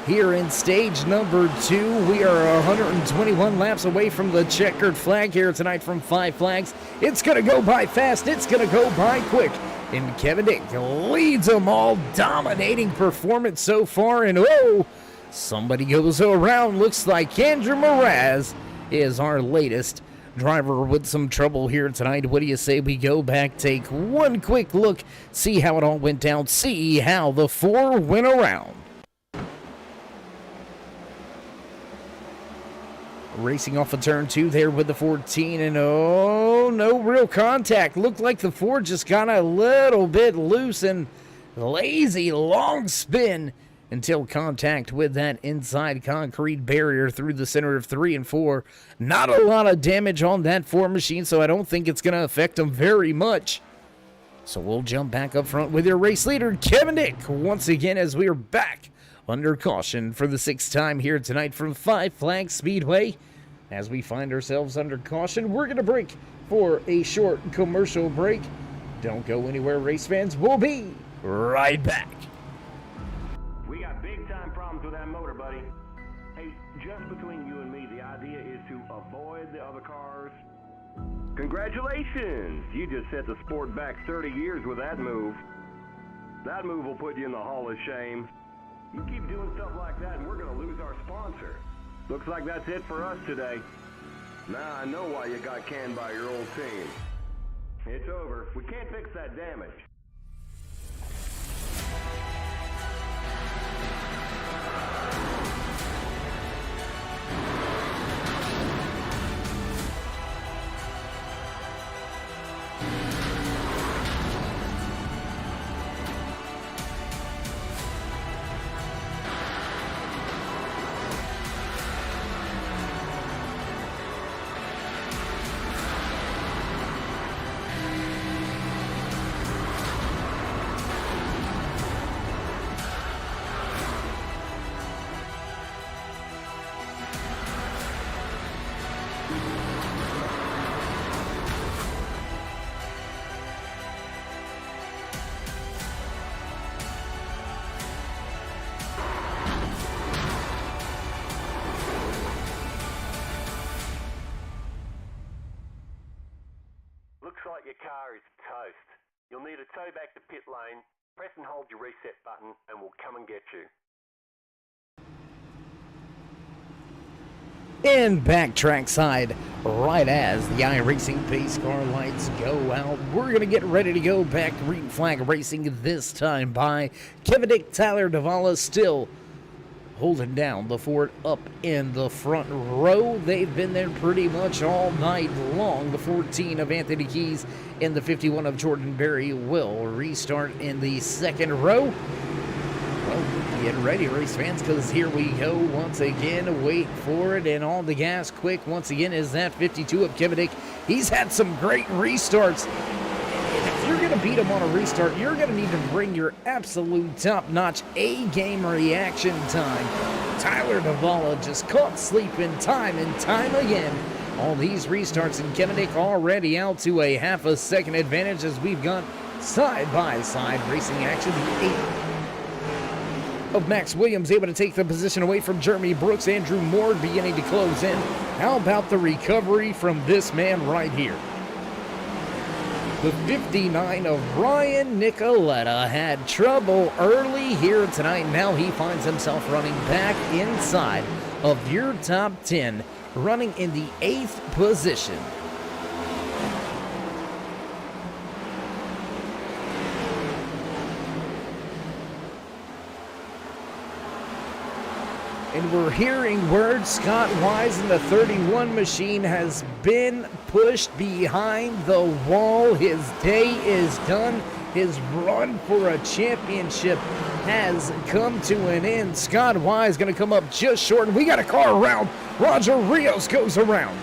here in stage number 2. We are 121 laps away from the checkered flag here tonight from Five Flags. It's going to go by fast. It's going to go by quick. And Kevin Dick leads them all. Dominating performance so far. And somebody goes around. Looks like Andrew Mraz is our latest driver with some trouble here tonight. What do you say we go back, take one quick look, see how it all went down, see how the 4 went around. Racing off of turn 2 there with the 14, and no real contact. Looked like the 4 just got a little bit loose and lazy long spin until contact with that inside concrete barrier through the center of 3 and 4. Not a lot of damage on that 4 machine, so I don't think it's going to affect them very much. So we'll jump back up front with your race leader, Kevin Dick, once again as we are back under caution for the 6th time here tonight from Five Flags Speedway. As we find ourselves under caution, we're going to break for a short commercial break. Don't go anywhere, race fans. We'll be right back. We got big time problems with that motor, buddy. Hey, just between you and me, the idea is to avoid the other cars. Congratulations! You just set the sport back 30 years with that move. That move will put you in the Hall of Shame. You keep doing stuff like that and we're going to lose our sponsor. Looks like that's it for us today. Now I know why you got canned by your old team. It's over. We can't fix that damage. Looks like your car is toast. You'll need a tow back to pit lane. Press and hold your reset button and we'll come and get you. And back trackside, right as the iRacing pace car lights go out, we're going to get ready to go back green flag racing, this time by Kevin Dick, Tyler Davala, still holding down the fort up in the front row. They've been there pretty much all night long. The 14 of Anthony Keys and the 51 of Jordan Berry will restart in the second row. Well, get ready, race fans, because here we go once again. Wait for it, and on the gas quick once again is that 52 of Kevin Dick. He's had some great restarts. If you're going to beat him on a restart, you're going to need to bring your absolute top-notch A-game reaction time. Tyler Davala just caught sleeping time and time again. All these restarts, and Kevin Dick already out to a half a second advantage as we've got side-by-side racing action. The 8 of Max Williams able to take the position away from Jeremy Brooks. Andrew Moore beginning to close in. How about the recovery from this man right here? The 59 of Ryan Nicoletta had trouble early here tonight. Now he finds himself running back inside of your top 10, running in the 8th position. And we're hearing word Scott Wise in the 31 machine has been pushed behind the wall. His day is done. His run for a championship has come to an end. Scott Wise going to come up just short, and we got a car around. Roger Rios goes around.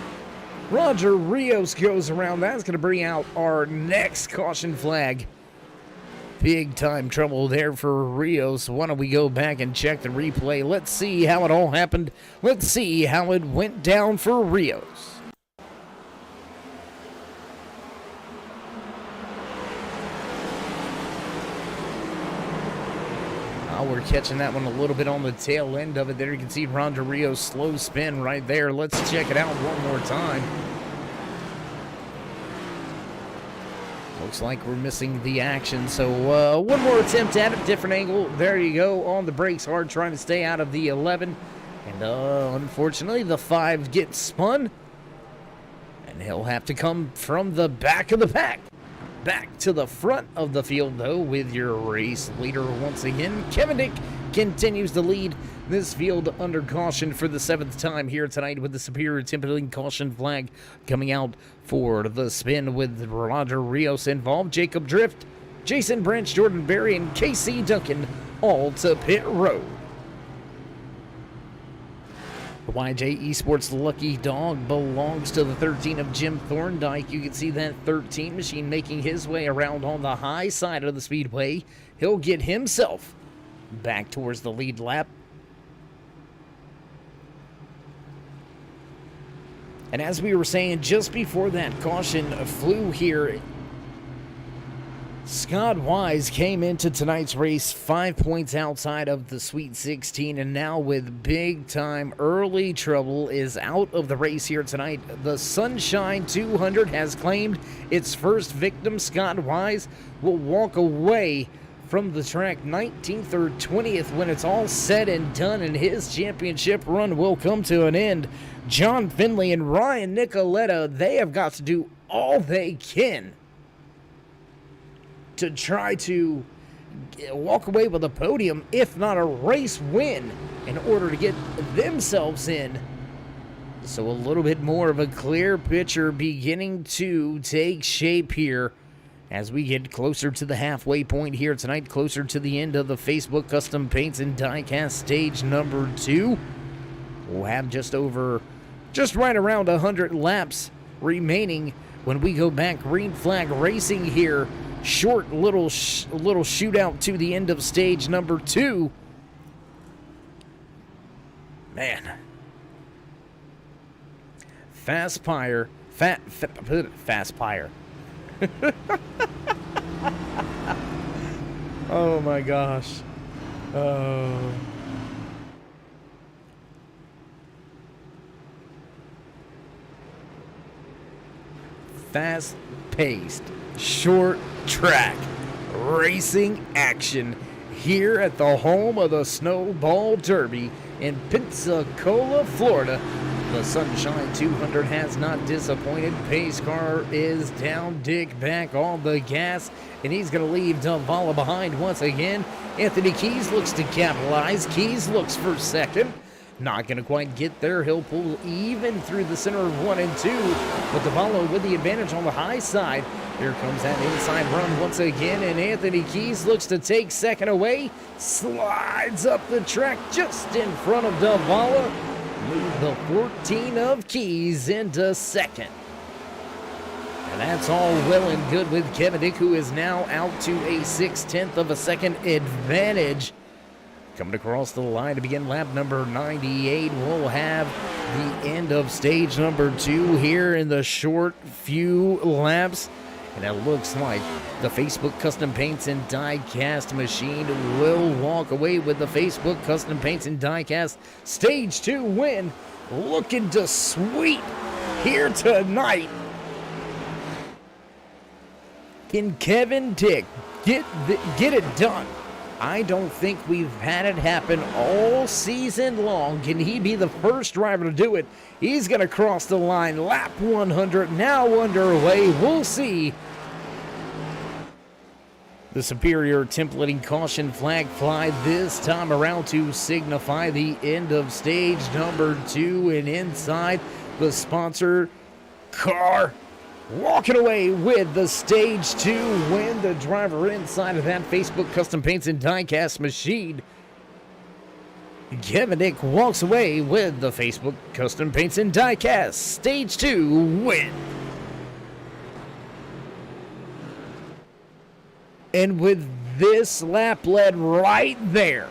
Roger Rios goes around. That's going to bring out our next caution flag. Big time trouble there for Rios. Why don't we go back and check the replay? Let's see how it all happened. Let's see how it went down for Rios. Now we're catching that one a little bit on the tail end of it. There you can see Ron Rios' slow spin right there. Let's check it out one more time. Looks like we're missing the action, so one more attempt at it, different angle. There you go, on the brakes hard, trying to stay out of the 11. And unfortunately, the 5 gets spun. And he'll have to come from the back of the pack. Back to the front of the field, though, with your race leader once again. Kevin Dick continues to lead this field under caution for the 7th time here tonight, with the superior tempering caution flag coming out for the spin with Roger Rios involved. Jacob Drift, Jason Branch, Jordan Berry, and Casey Duncan all to pit road. The YJ Esports Lucky Dog belongs to the 13 of Jim Thorndike. You can see that 13 machine making his way around on the high side of the speedway. He'll get himself back towards the lead lap. And as we were saying just before that caution flew here, Scott Wise came into tonight's race 5 points outside of the Sweet 16, and now with big-time early trouble is out of the race here tonight. The Sunshine 200 has claimed its first victim. Scott Wise will walk away from the track 19th or 20th when it's all said and done, and his championship run will come to an end. John Finley and Ryan Nicoletta, they have got to do all they can to try to walk away with a podium, if not a race win, in order to get themselves in. So a little bit more of a clear picture beginning to take shape here as we get closer to the halfway point here tonight, closer to the end of the Facebook Custom Paints and Diecast stage number 2. We'll have just right around 100 laps remaining when we go back. Green flag racing here. Short little shootout to the end of stage number 2. Man. Fast Pyre. Oh my gosh. Oh. Fast-paced, short track racing action here at the home of the Snowball Derby in Pensacola, Florida. The Sunshine 200 has not disappointed. Pace car is down, Dick back on the gas, and he's going to leave Davala behind once again. Anthony Keys looks to capitalize. Keys looks for second. Not going to quite get there. He'll pull even through the center of 1 and 2, but Davala with the advantage on the high side. Here comes that inside run once again, and Anthony Keys looks to take second away. Slides up the track just in front of Davala. Move the 14 of Keys into second. And that's all well and good with Kevin Dick, who is now out to a 6/10 of a second advantage. Coming across the line to begin lap number 98, we'll have the end of stage number 2 here in the short few laps. And it looks like the Facebook Custom Paints and Diecast machine will walk away with the Facebook Custom Paints and Diecast Stage 2 win. Looking to sweep here tonight. Can Kevin Dick get it done? I don't think we've had it happen all season long. Can he be the first driver to do it? He's going to cross the line. Lap 100 now underway. We'll see. The superior templating caution flag fly this time around to signify the end of stage number 2. And inside the sponsor car, walking away with the stage 2 win. The driver inside of that Facebook Custom Paints and Diecast machine, Kevin Dick, walks away with the Facebook Custom Paints and Diecast stage 2 win. And with this lap lead right there,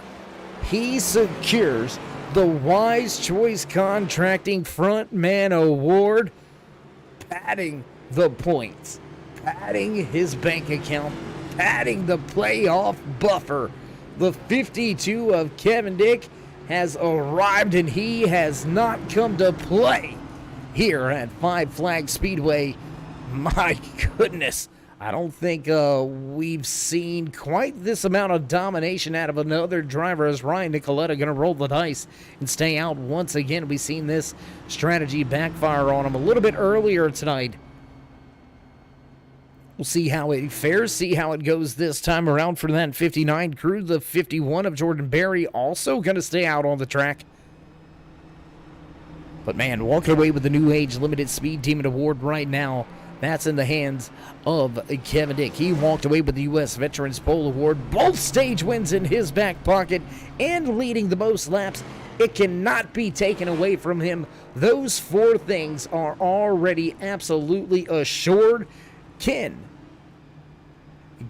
he secures the Wise Choice Contracting Frontman Award, padding the points, padding his bank account, padding the playoff buffer The 52 of Kevin Dick has arrived, and he has not come to play here at Five Flag Speedway. My goodness, I don't think we've seen quite this amount of domination out of another driver as Ryan Nicoletta going to roll the dice and stay out once again. We've seen this strategy backfire on him a little bit earlier tonight. We'll see how it fares, see how it goes this time around for that 59 crew. The 51 of Jordan Berry also going to stay out on the track. But man, walking away with the New Age Limited Speed Demon Award right now, that's in the hands of Kevin Dick. He walked away with the U.S. Veterans Pole Award, both stage wins in his back pocket, and leading the most laps. It cannot be taken away from him. Those four things are already absolutely assured. Can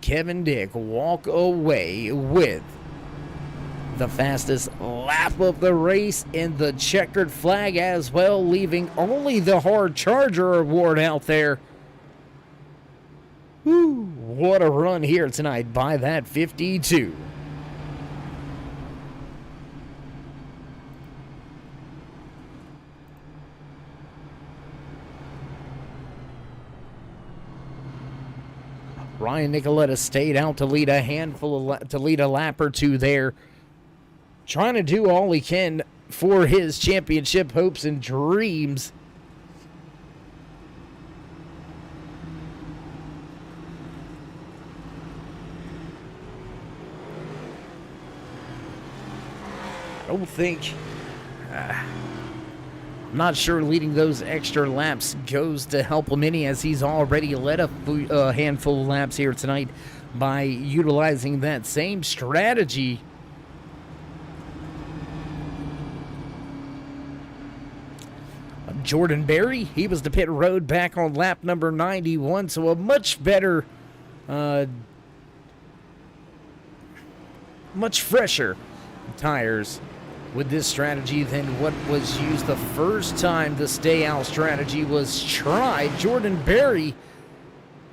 Kevin Dick walk away with the fastest lap of the race in the checkered flag as well, leaving only the Hard Charger award out there? Woo, what a run here tonight by that 52. Ryan Nicoletta stayed out to lead a lap or two there, trying to do all he can for his championship hopes and dreams. I don't think, I'm not sure leading those extra laps goes to help him any, as he's already led a handful of laps here tonight by utilizing that same strategy. Jordan Berry, he was to pit road back on lap number 91, so a much better, much fresher tires with this strategy than what was used the first time the stay out strategy was tried. Jordan Berry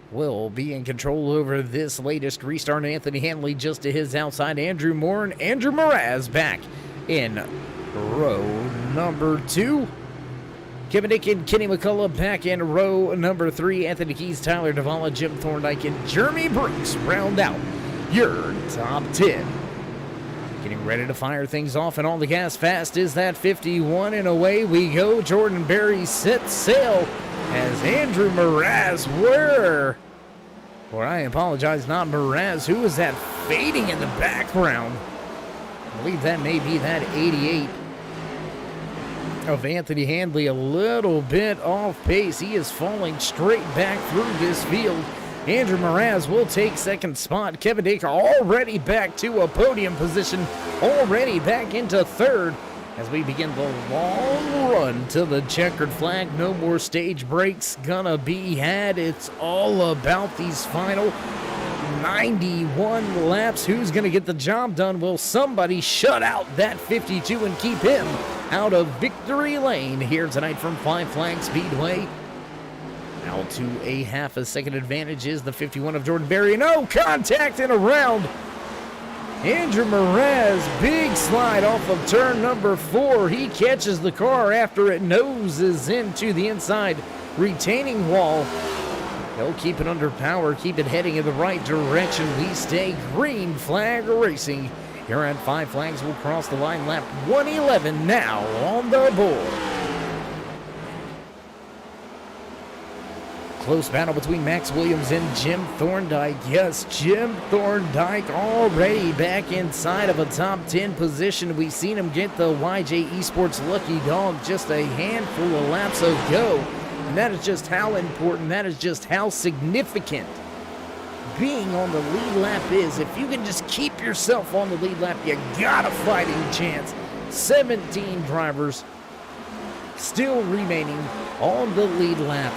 will be in control over this latest restart. Anthony Hanley just to his outside. Andrew Moore and Andrew Mraz back in row number 2. Kevin Dick and Kenny McCullough back in row number 3. Anthony Keys, Tyler Davala, Jim Thorndike, and Jeremy Brooks round out your top 10. Getting ready to fire things off, and on the gas fast is that 51, and away we go. Jordan Berry sets sail as Andrew Mraz, or I apologize, not Mraz. Who is that fading in the background? I believe that may be that 88 of Anthony Handley, a little bit off pace. He is falling straight back through this field. Andrew Mraz will take second spot. Kevin Dick already back to a podium position, already back into third as we begin the long run to the checkered flag. No more stage breaks gonna be had. It's all about these final 91 laps. Who's gonna get the job done? Will somebody shut out that 52 and keep him out of victory lane here tonight from Five Flag Speedway? Now to a half a second advantage is the 51 of Jordan Berry. No contact and around. Andrew Mraz, big slide off of turn number 4. He catches the car after it noses into the inside retaining wall. He'll keep it under power, keep it heading in the right direction. We stay green flag racing. Here at Five Flags, we'll cross the line lap 111 now on the board. Close battle between Max Williams and Jim Thorndike. Yes, Jim Thorndike already back inside of a top 10 position. We've seen him get the YJ Esports Lucky Dog just a handful of laps ago. And that is just how important, that is just how significant being on the lead lap is. If you can just keep yourself on the lead lap, you got a fighting chance. 17 drivers still remaining on the lead lap.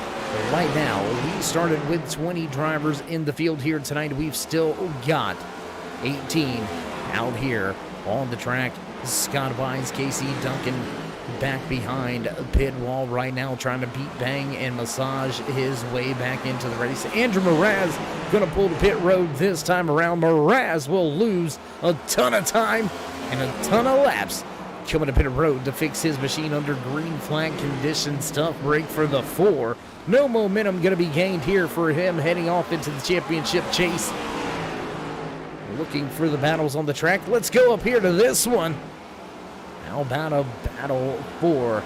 Right now, we started with 20 drivers in the field here tonight. We've still got 18 out here on the track. Scott Wise, Casey Duncan, back behind pit wall right now, trying to beat bang and massage his way back into the race. Andrew Mraz going to pull the pit road this time around. Mraz will lose a ton of time and a ton of laps coming to pit road to fix his machine under green flag conditions. Tough break for the 4. No momentum going to be gained here for him heading off into the championship chase. Looking for the battles on the track. Let's go up here to this one. How about a battle for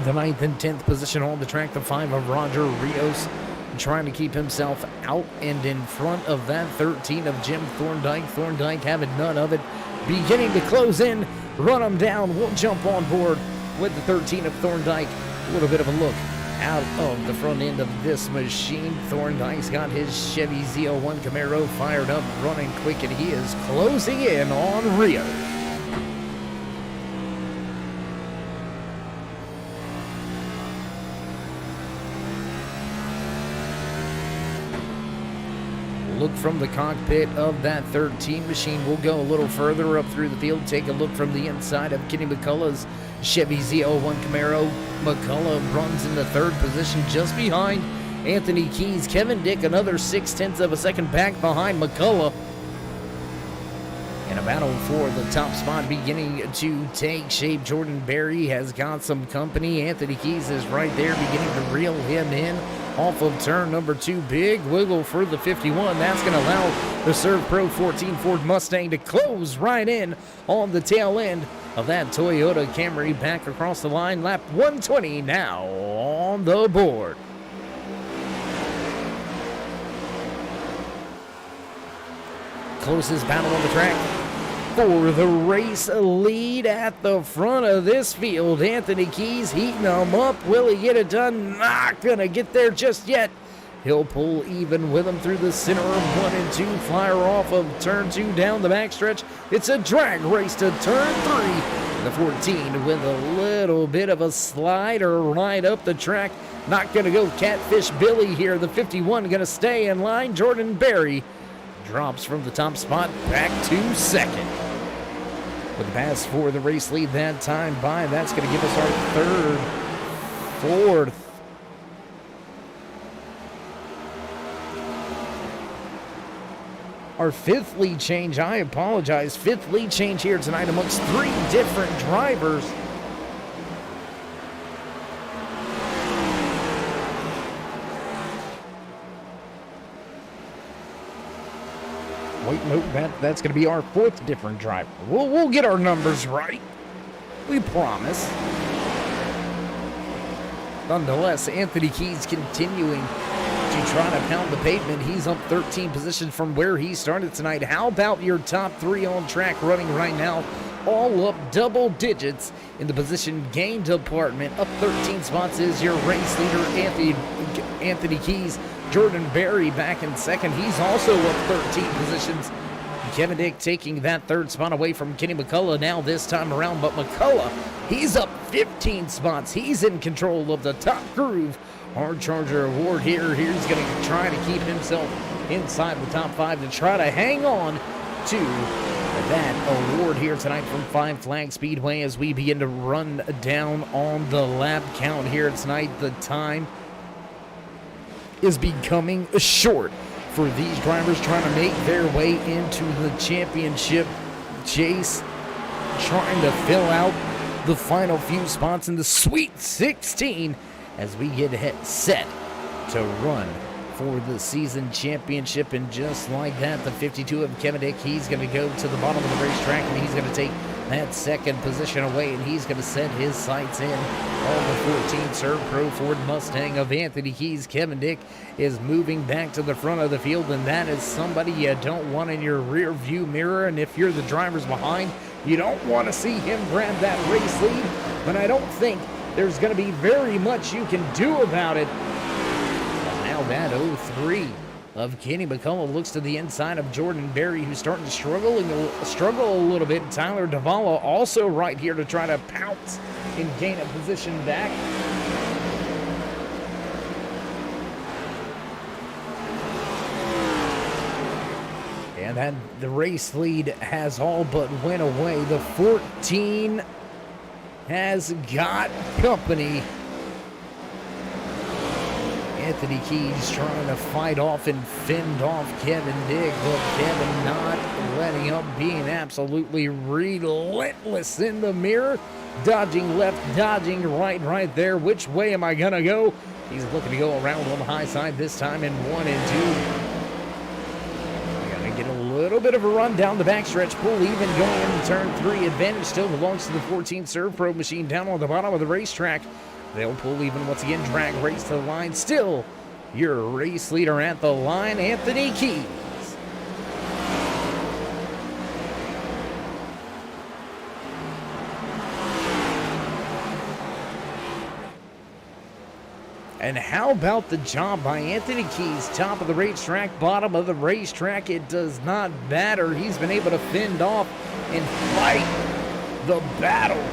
the 9th and 10th position on the track? The 5 of Roger Rios trying to keep himself out and in front of that 13 of Jim Thorndike. Thorndike having none of it. Beginning to close in, run him down. We'll jump on board with the 13 of Thorndike. A little bit of a look out of the front end of this machine. Thorndike's got his Chevy Z01 Camaro fired up, running quick, and he is closing in on Rio. Look from the cockpit of that 13 machine. We'll go a little further up through the field. Take a look from the inside of Kenny McCullough's Chevy Z01 Camaro. McCullough runs in the 3rd position just behind Anthony Keys. Kevin Dick another 0.6 of a second back behind McCullough. And a battle for the top spot beginning to take shape. Jordan Berry has got some company. Anthony Keys is right there beginning to reel him in off of turn number 2. Big wiggle for the 51. That's going to allow the Serve Pro 14 Ford Mustang to close right in on the tail end of that Toyota Camry. Back across the line. Lap 120 now on the board. Closest battle on the track for the race lead at the front of this field. Anthony Keys heating them up. Will he get it done? Not gonna get there just yet. He'll pull even with him through the center of 1 and 2. Flyer off of turn 2 down the backstretch. It's a drag race to turn 3. The 14 with a little bit of a slider right up the track. Not gonna go Catfish Billy here. The 51 gonna stay in line. Jordan Berry drops from the top spot back to 2nd. With the pass for the race lead that time by, that's going to give us our 3rd, 4th. Our 5th lead change. I apologize. 5th lead change here tonight amongst 3 different drivers. Wait, no, that's going to be our 4th different driver. We'll get our numbers right. We promise. Nonetheless, Anthony Keys continuing to try to pound the pavement. He's up 13 positions from where he started tonight. How about your top 3 on track running right now? All up double digits in the position gain department. Up 13 spots is your race leader, Anthony Keys. Jordan Berry back in 2nd. He's also up 13 positions. Kevin Dick taking that 3rd spot away from Kenny McCullough now this time around. But McCullough, he's up 15 spots. He's in control of the top groove. Hard Charger Award here. He's going to try to keep himself inside the top 5 to try to hang on to that award here tonight from Five Flag Speedway as we begin to run down on the lap count here tonight. The time is becoming short for these drivers trying to make their way into the championship chase, trying to fill out the final few spots in the Sweet 16 as we get set to run for the season championship. And just like that, the 52 of Kevin Dick, he's going to go to the bottom of the racetrack and he's going to take that 2nd position away, and he's going to set his sights in on the 14 Serve Pro Ford Mustang of Anthony Keys. Kevin Dick is moving back to the front of the field, and that is somebody you don't want in your rear view mirror. And if you're the drivers behind, you don't want to see him grab that race lead, but I don't think there's going to be very much you can do about it. Now that 03 of Kenny McCullough looks to the inside of Jordan Berry, who's starting to struggle a little bit. Tyler Davala also right here to try to pounce and gain a position back. And then the race lead has all but went away. The 14 has got company. Anthony Keys trying to fight off and fend off Kevin Dick, but Kevin not letting up, being absolutely relentless in the mirror. Dodging left, dodging right there. Which way am I going to go? He's looking to go around on the high side this time in 1 and 2. Got to get a little bit of a run down the backstretch. Pull even going into turn 3. Advantage still belongs to the 14 Serve Pro machine down on the bottom of the racetrack. They'll pull even once again, drag race to the line. Still, your race leader at the line, Anthony Keys. And how about the job by Anthony Keys? Top of the racetrack, bottom of the racetrack, it does not matter. He's been able to fend off and fight the battle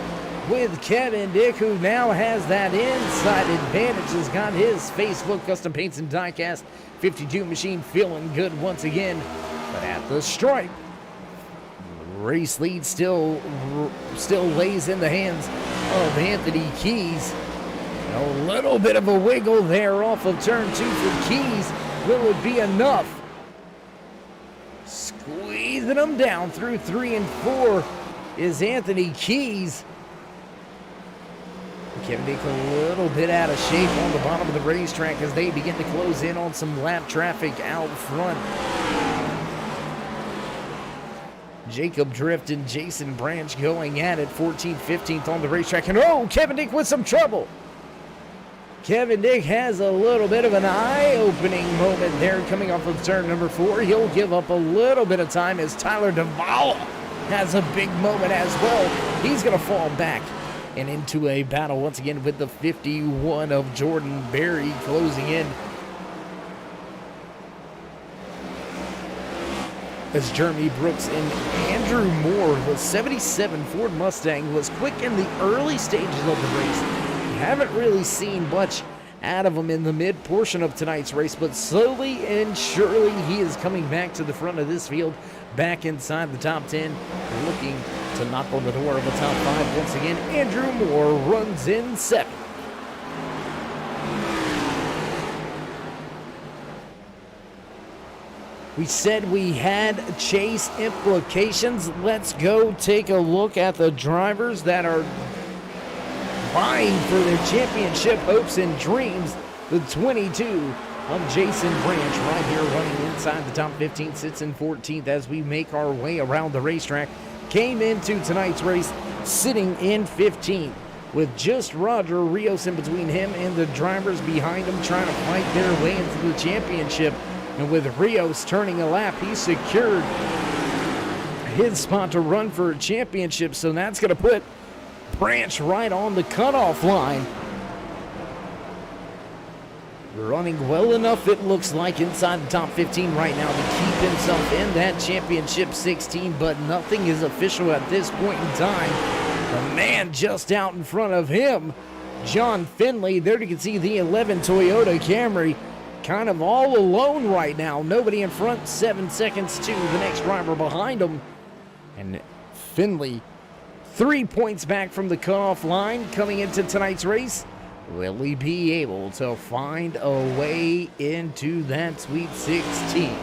with Kevin Dick, who now has that inside advantage. Has got his Facebook Custom Paints and Diecast 52 machine feeling good once again. But at the stripe, race lead still lays in the hands of Anthony Keys. A little bit of a wiggle there off of turn 2 for Keys. Will it be enough? Squeezing them down through 3 and 4 is Anthony Keys. Kevin Dick a little bit out of shape on the bottom of the racetrack as they begin to close in on some lap traffic out front. Jacob Drift and Jason Branch going at it, 14th, 15th on the racetrack. And oh, Kevin Dick with some trouble. Kevin Dick has a little bit of an eye-opening moment there coming off of turn number 4. He'll give up a little bit of time as Tyler Duvall has a big moment as well. He's going to fall back and into a battle once again with the 51 of Jordan Berry closing in. As Jeremy Brooks and Andrew Moore, the 77 Ford Mustang, was quick in the early stages of the race. Haven't really seen much out of him in the mid portion of tonight's race, but slowly and surely he is coming back to the front of this field, back inside the top 10, looking to knock on the door of the top 5 once again. Andrew Moore runs in 7th. We said we had chase implications. Let's go take a look at the drivers that are vying for their championship hopes and dreams. The 22 of Jason Branch right here running inside the top 15, sits in 14th as we make our way around the racetrack. Came into tonight's race sitting in 15th with just Roger Rios in between him and the drivers behind him trying to fight their way into the championship. And with Rios turning a lap, he secured his spot to run for a championship. So that's going to put Branch right on the cutoff line. Running well enough, it looks like, inside the top 15 right now to keep himself in that championship 16, but nothing is official at this point in time. The man just out in front of him, John Finley, there you can see the 11 Toyota Camry, kind of all alone right now. Nobody in front, 7 seconds to the next driver behind him. And Finley 3 points back from the cutoff line coming into tonight's race. Will he be able to find a way into that Sweet 16?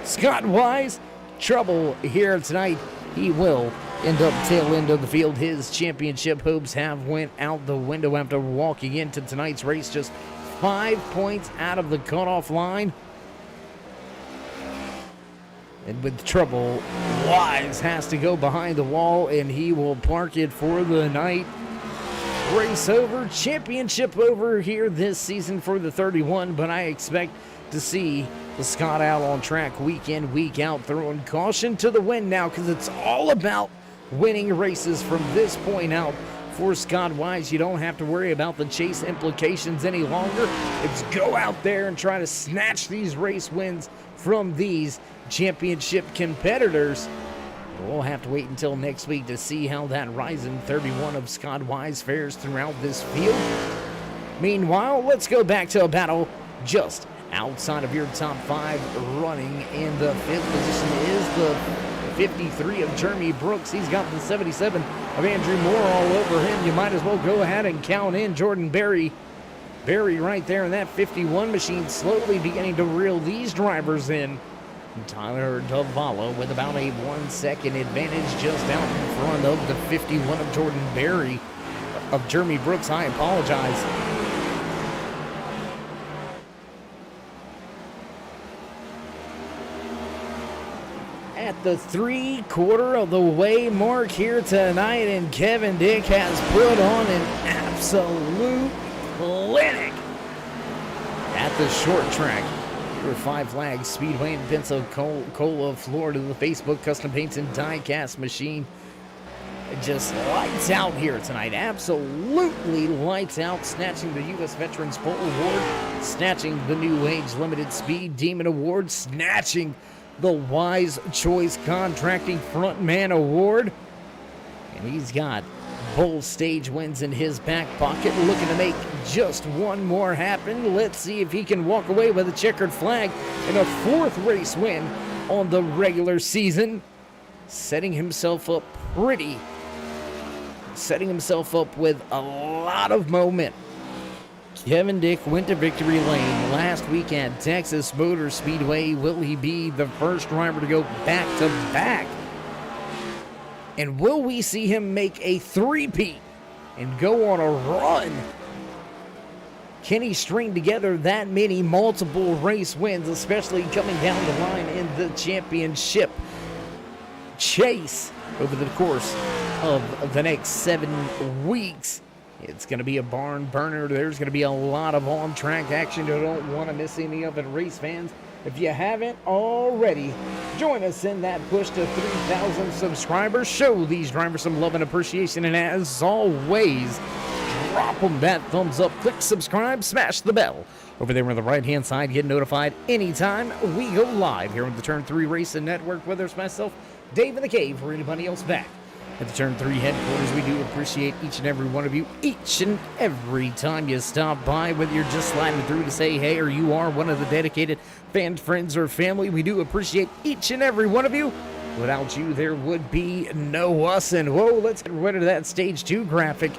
Scott Wise, trouble here tonight. He will end up tail end of the field. His championship hopes have went out the window after walking into tonight's race just 5 points out of the cutoff line. And with trouble, Wise has to go behind the wall, and he will park it for the night. Race over, championship over here this season for the 31, but I expect to see the Scott out on track week in, week out, throwing caution to the wind now, because it's all about winning races from this point out. For Scott Wise, you don't have to worry about the chase implications any longer. It's go out there and try to snatch these race wins from these championship competitors. We'll have to wait until next week to see how that Ryzen 31 of Scott Wise fares throughout this field. Meanwhile, let's go back to a battle just outside of your top 5. Running in the 5th position is the 53 of Jeremy Brooks. He's got the 77 of Andrew Moore all over him. You might as well go ahead and count in Jordan Berry. Berry right there in that 51 machine, slowly beginning to reel these drivers in. Tyler Davala with about a 1 second advantage just out in front of the 51 of Jordan Berry. Of Jeremy Brooks, I apologize. At the 3/4 of the way mark here tonight, and Kevin Dick has put on an absolute clinic at the short track for Five Flags Speedway in Pensacola, Florida. The Facebook Custom Paints and Die Cast machine just lights out here tonight. Absolutely lights out, snatching the U.S. Veterans Pole Award, snatching the New Age Limited Speed Demon Award, snatching the Wise Choice Contracting Frontman Award. And he's got both stage wins in his back pocket, looking to make just one more happen. Let's see if he can walk away with a checkered flag and a 4th race win on the regular season. Setting himself up with a lot of momentum. Kevin Dick went to victory lane last week at Texas Motor Speedway. Will he be the first driver to go back-to-back? And will we see him make a three-peat and go on a run? Can he string together that many multiple race wins, especially coming down the line in the championship chase over the course of the next 7 weeks? It's going to be a barn burner. There's going to be a lot of on-track action. You don't want to miss any of it, race fans. If you haven't already, join us in that push to 3,000 subscribers. Show these drivers some love and appreciation. And as always, drop them that thumbs up, click subscribe, smash the bell over there on the right-hand side. Get notified anytime we go live here on the Turn 3 Racing Network, whether it's myself, Dave in the Cave, or anybody else back at the Turn 3 headquarters. We do appreciate each and every one of you each and every time you stop by, whether you're just sliding through to say hey or you are one of the dedicated fan friends or family. We do appreciate each and every one of you. Without you, there would be no us. And whoa, let's get rid of that stage 2 graphic.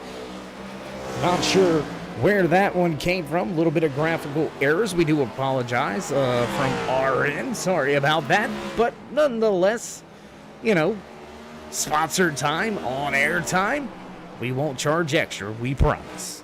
Not sure where that one came from. A little bit of graphical errors. We do apologize from our end. Sorry about that. But nonetheless, you know, sponsored time, on-air time. We won't charge extra, we promise.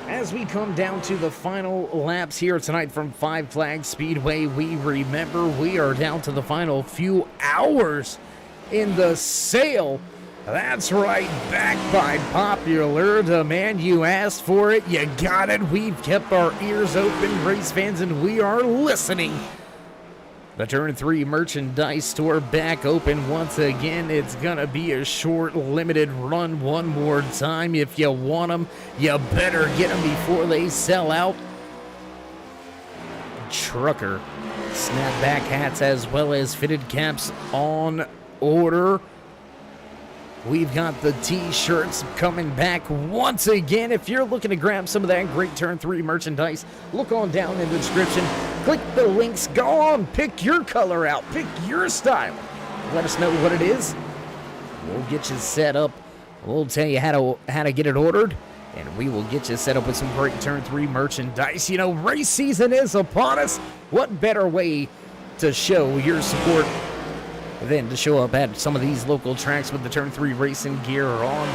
As we come down to the final laps here tonight from Five Flags Speedway, we remember we are down to the final few hours in the sale. That's right, back by popular demand. You asked for it, you got it. We've kept our ears open, race fans, and we are listening. The Turn 3 merchandise store back open once again. It's gonna be a short, limited run one more time. If you want them, you better get them before they sell out. Trucker snapback hats as well as fitted caps on order. We've got the t-shirts coming back once again. If you're looking to grab some of that great Turn 3 merchandise, look on down in the description. Click the links. Go on. Pick your color out. Pick your style. Let us know what it is. We'll get you set up. We'll tell you how to get it ordered. And we will get you set up with some great Turn 3 merchandise. You know, race season is upon us. What better way to show your support than to show up at some of these local tracks with the Turn 3 racing gear on?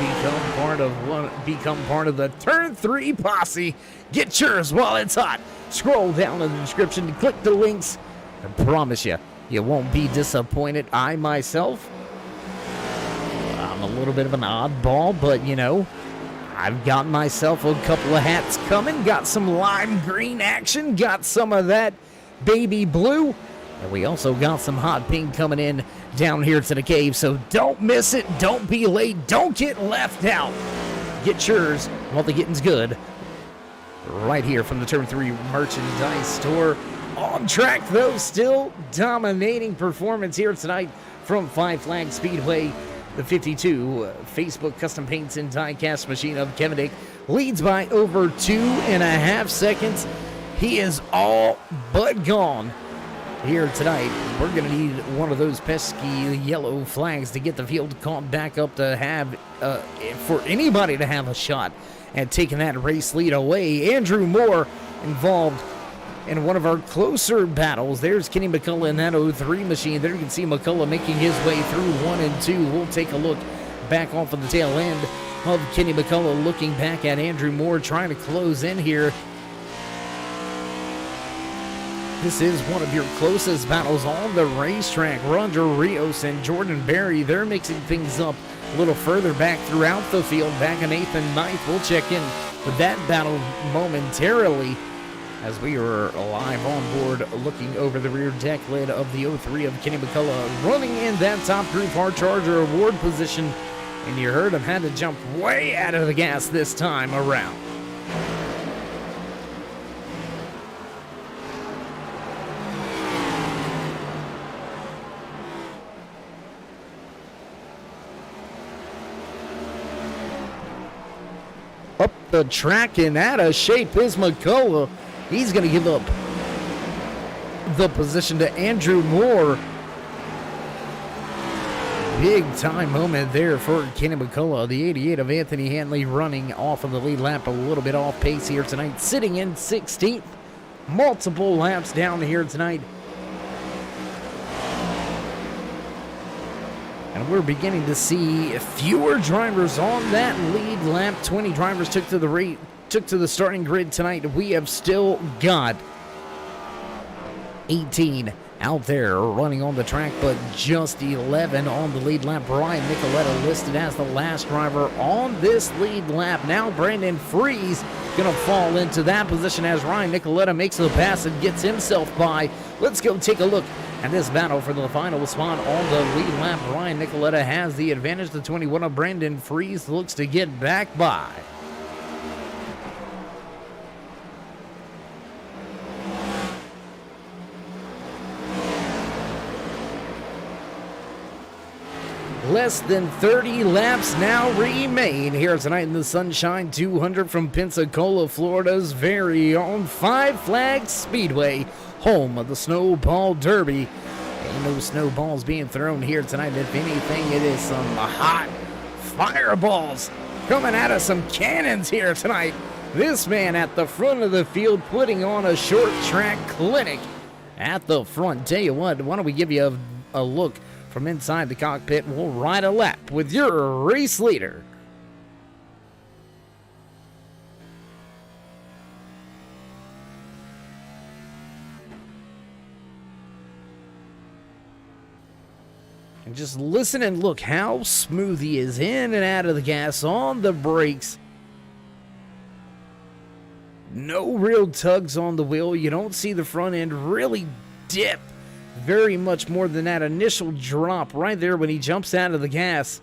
Become part of the Turn 3 posse. Get yours while it's hot. Scroll down in the description and click the links. I promise you, you won't be disappointed. I myself, I'm a little bit of an oddball, but you know, I've got myself a couple of hats coming. Got some lime green action. Got some of that baby blue. And we also got some hot pink coming in down here to the cave, so don't miss it. Don't be late. Don't get left out. Get yours while the getting's good. Right here from the Turn 3 merchandise store. On track, though, still dominating performance here tonight from Five Flags Speedway. The 52 Facebook Custom Paints and Die-Cast machine of Kevin Dick leads by over 2.5 seconds. He is all but gone here tonight. We're going to need one of those pesky yellow flags to get the field caught back up to have, for anybody to have a shot at taking that race lead away. Andrew Moore involved in one of our closer battles. There's Kenny McCullough in that 03 machine. There you can see McCullough making his way through 1 and 2. We'll take a look back off of the tail end of Kenny McCullough, looking back at Andrew Moore trying to close in here. This is one of your closest battles on the racetrack. Roger Rios and Jordan Berry, they're mixing things up a little further back throughout the field. Back in 8th and 9th. We'll check in with that battle momentarily as we are live on board looking over the rear deck lid of the 03 of Kenny McCullough, running in that top group hard charger award position. And you heard him had to jump way out of the gas this time around. Up the track and out of shape is McCullough. He's going to give up the position to Andrew Moore. Big time moment there for Kenny McCullough. The 88 of Anthony Hanley running off of the lead lap, a little bit off pace here tonight, sitting in 16th. Multiple laps down here tonight. And we're beginning to see fewer drivers on that lead lap. 20 drivers took to the starting grid tonight. We have still got 18 out there running on the track, but just 11 on the lead lap. Ryan Nicoletta listed as the last driver on this lead lap. Now Brandon Freeze gonna fall into that position as Ryan Nicoletta makes the pass and gets himself by. Let's go take a look at this battle for the final spot on the lead lap. Ryan Nicoletta has the advantage. The 21 of Brandon Freeze looks to get back by. Less than 30 laps now remain here tonight in the Sunshine 200 from Pensacola, Florida's very own Five Flags Speedway, home of the Snowball Derby. Ain't no snowballs being thrown here tonight. If anything, it is some hot fireballs coming out of some cannons here tonight. This man at the front of the field putting on a short track clinic at the front. Tell you what, why don't we give you a look from inside the cockpit. We'll ride a lap with your race leader. And just listen and look how smooth he is in and out of the gas, on the brakes. No real tugs on the wheel. You don't see the front end really dip very much more than that initial drop right there when he jumps out of the gas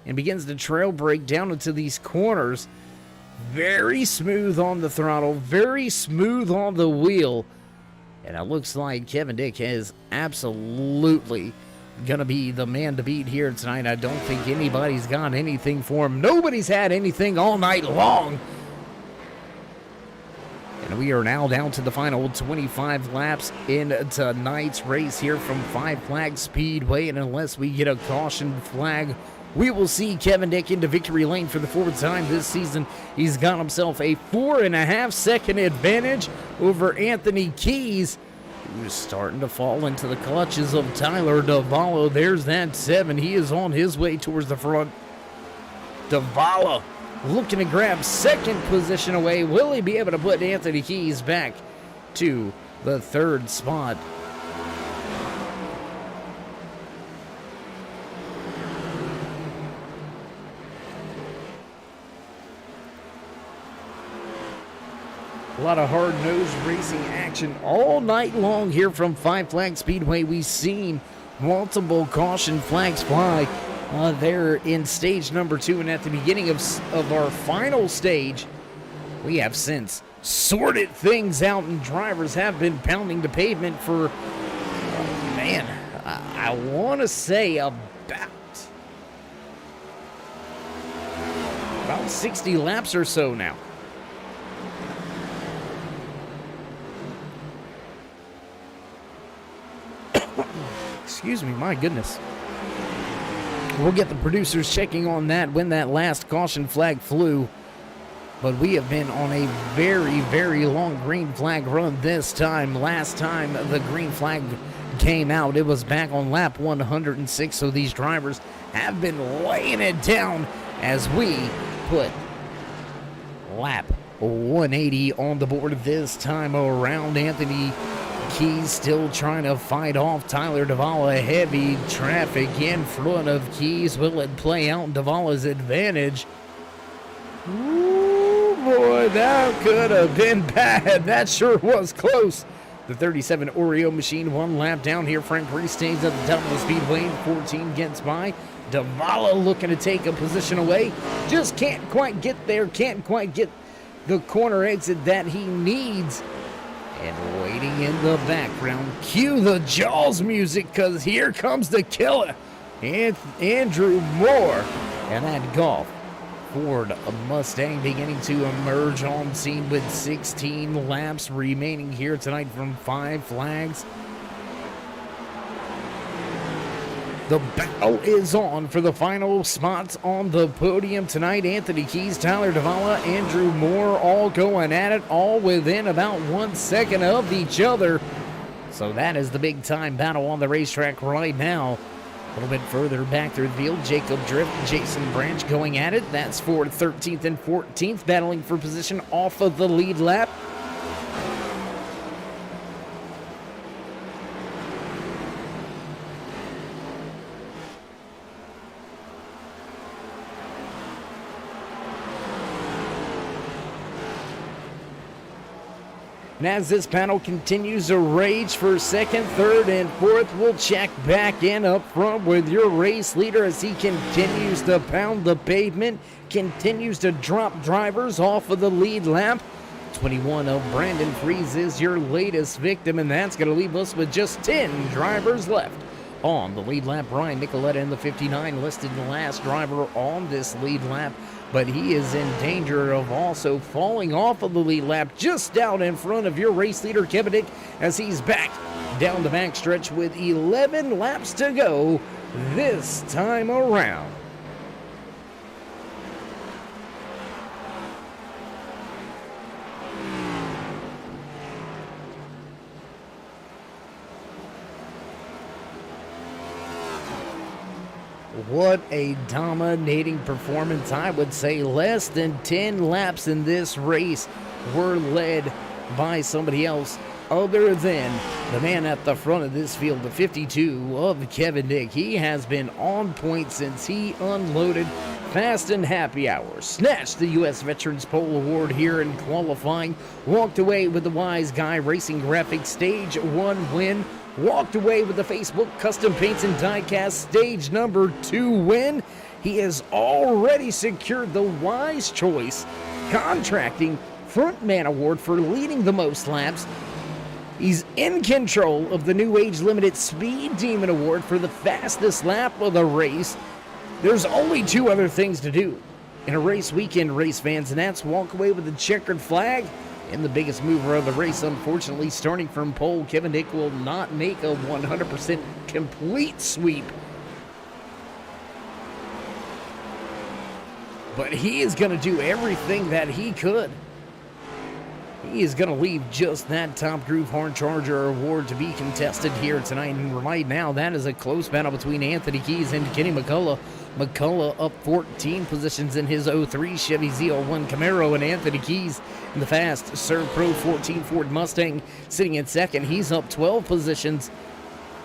and begins to trail brake down into these corners. Very smooth on the throttle, very smooth on the wheel. And it looks like Kevin Dick is absolutely going to be the man to beat here tonight. I don't think anybody's got anything for him. Nobody's had anything all night long. And we are now down to the final 25 laps in tonight's race here from Five Flags Speedway. And unless we get a caution flag, we will see Kevin Dick into victory lane for the fourth time this season. He's got himself a 4.5 second advantage over Anthony Keys, who's starting to fall into the clutches of Tyler Davala. There's that 7. He is on his way towards the front. Davala looking to grab second position away. Will he be able to put Anthony Keys back to the third spot? A lot of hard-nosed racing action all night long here from Five Flags Speedway. We've seen multiple caution flags fly there in stage number 2, and at the beginning of our final stage, we have since sorted things out, and drivers have been pounding the pavement for, I want to say about about 60 laps or so now. Excuse me, my goodness. We'll get the producers checking on that when that last caution flag flew. But we have been on a very, very long green flag run this time. Last time the green flag came out, it was back on lap 106. So these drivers have been laying it down as we put lap 180 on the board this time around. Anthony Keys still trying to fight off Tyler Davala. Heavy traffic in front of Keys. Will it play out in Davala's advantage? Ooh, boy, that could have been bad. That sure was close. The 37 Oreo machine, one lap down here. Frank Reese stays at the top of the speedway. 14 gets by. Davala looking to take a position away. Just can't quite get there. Can't quite get the corner exit that he needs. And waiting in the background, cue the Jaws music, because here comes the killer, Andrew Moore. And that Golf Ford Mustang beginning to emerge on scene with 16 laps remaining here tonight from 5 flags. The battle is on for the final spots on the podium tonight. Anthony Keys, Tyler Davala, Andrew Moore all going at it, all within about 1 second of each other. So that is the big time battle on the racetrack right now. A little bit further back through the field, Jacob Drift, Jason Branch going at it. That's for 13th and 14th, battling for position off of the lead lap. And as this panel continues to rage for second, third, and fourth, we'll check back in up front with your race leader as he continues to pound the pavement, continues to drop drivers off of the lead lap. 21 of Brandon Fries is your latest victim, and that's going to leave us with just 10 drivers left on the lead lap. Ryan Nicoletta in the 59 listed the last driver on this lead lap, but he is in danger of also falling off of the lead lap just down in front of your race leader, Kevin Dick, as he's back down the backstretch with 11 laps to go this time around. What a dominating performance. I would say less than 10 laps in this race were led by somebody else other than the man at the front of this field, the 52 of Kevin Dick. He has been on point since he unloaded Fast and Happy Hour, snatched the U.S. Veterans Pole Award here in qualifying, walked away with the Wise Guy Racing Graphics Stage 1 win, walked away with the Facebook Custom Paints and Diecast Stage number 2 win. He has already secured the Wise Choice Contracting Frontman Award for leading the most laps. He's in control of the New Age Limited Speed Demon Award for the fastest lap of the race. There's only 2 other things to do in a race weekend, race fans, and that's walk away with the checkered flag. And the biggest mover of the race, unfortunately, starting from pole, Kevin Dick will not make a 100% complete sweep. But he is going to do everything that he could. He is going to leave just that Top Groove Horn Charger award to be contested here tonight. And right now, that is a close battle between Anthony Keys and Kenny McCullough. McCullough up 14 positions in his 03 Chevy ZL1 Camaro, and Anthony Keys in the fast Serv Pro 14 Ford Mustang sitting in second. He's up 12 positions.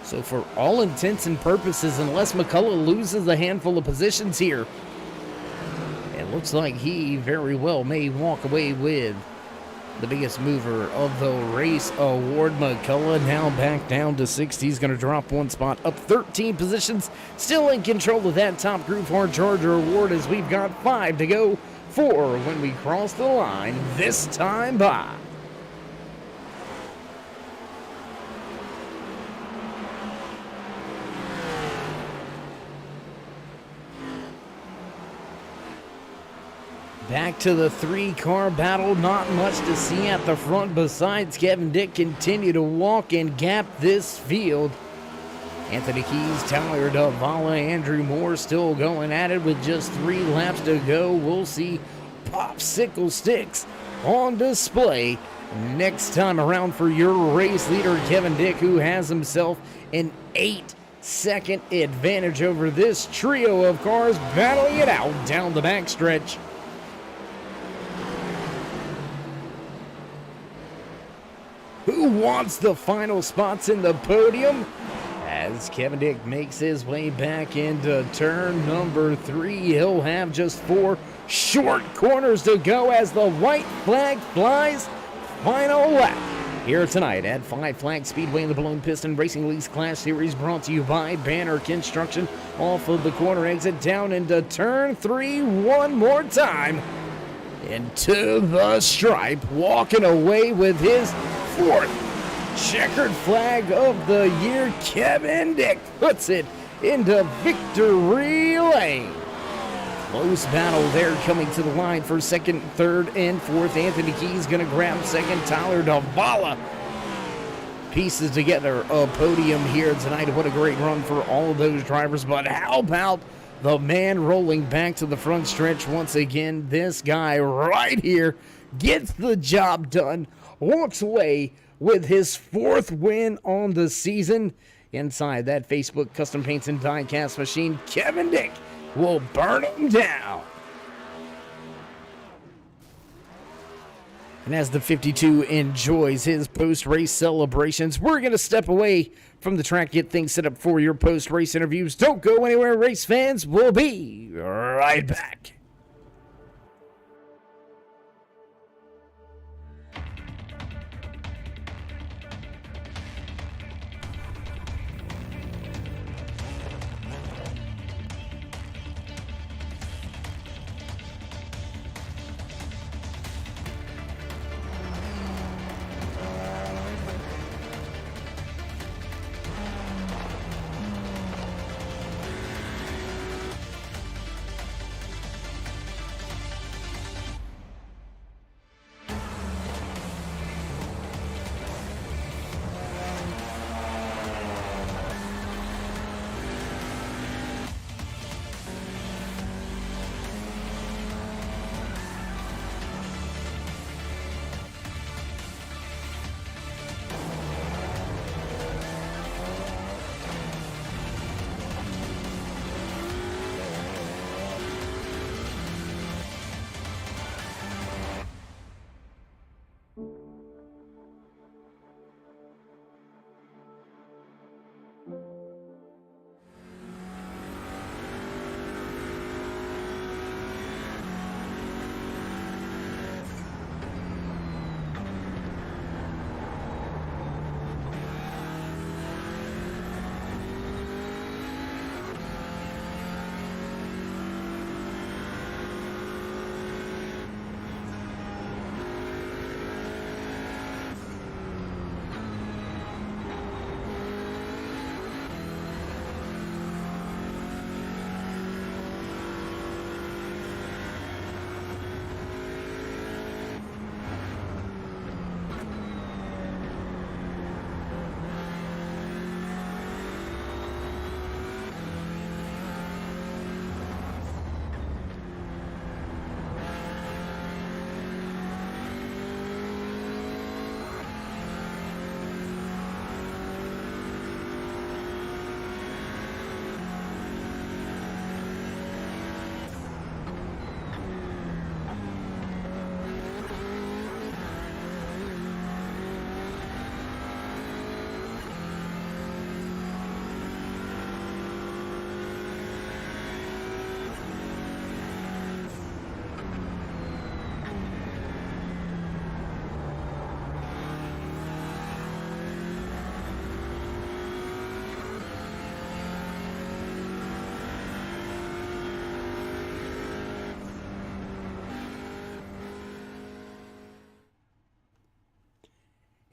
So for all intents and purposes, unless McCullough loses a handful of positions here, it looks like he very well may walk away with the biggest mover of the race award. McCullough now back down to 6th. He's going to drop 1 spot, up 13 positions, still in control of that Top Groove Horn Charger award as we've got 5 to go for when we cross the line this time by. Back to the 3-car battle. Not much to see at the front besides Kevin Dick continue to walk and gap this field. Anthony Keys, Tyler Davala, Andrew Moore still going at it with just 3 laps to go. We'll see popsicle sticks on display next time around for your race leader, Kevin Dick, who has himself an 8-second advantage over this trio of cars battling it out down the backstretch. Who wants the final spots in the podium? As Kevin Dick makes his way back into turn number 3, he'll have just 4 short corners to go as the white flag flies. Final lap here tonight at Five Flag Speedway in the Balloon Piston Racing League's Class Series, brought to you by Banner Construction. Off of the corner exit down into turn 3 one more time. Into the stripe, walking away with his 4th checkered flag of the year. Kevin Dick puts it into victory lane. Close battle there coming to the line for 2nd, 3rd, and 4th. Anthony Keys going to grab 2nd. Tyler Davala pieces together a podium here tonight. What a great run for all of those drivers. But how about the man rolling back to the front stretch once again? This guy right here gets the job done, walks away with his 4th win on the season. Inside that Facebook custom paints and die cast machine, Kevin Dick will burn him down. And as the 52 enjoys his post-race celebrations, we're going to step away from the track, get things set up for your post-race interviews. Don't go anywhere, race fans. We'll be right back.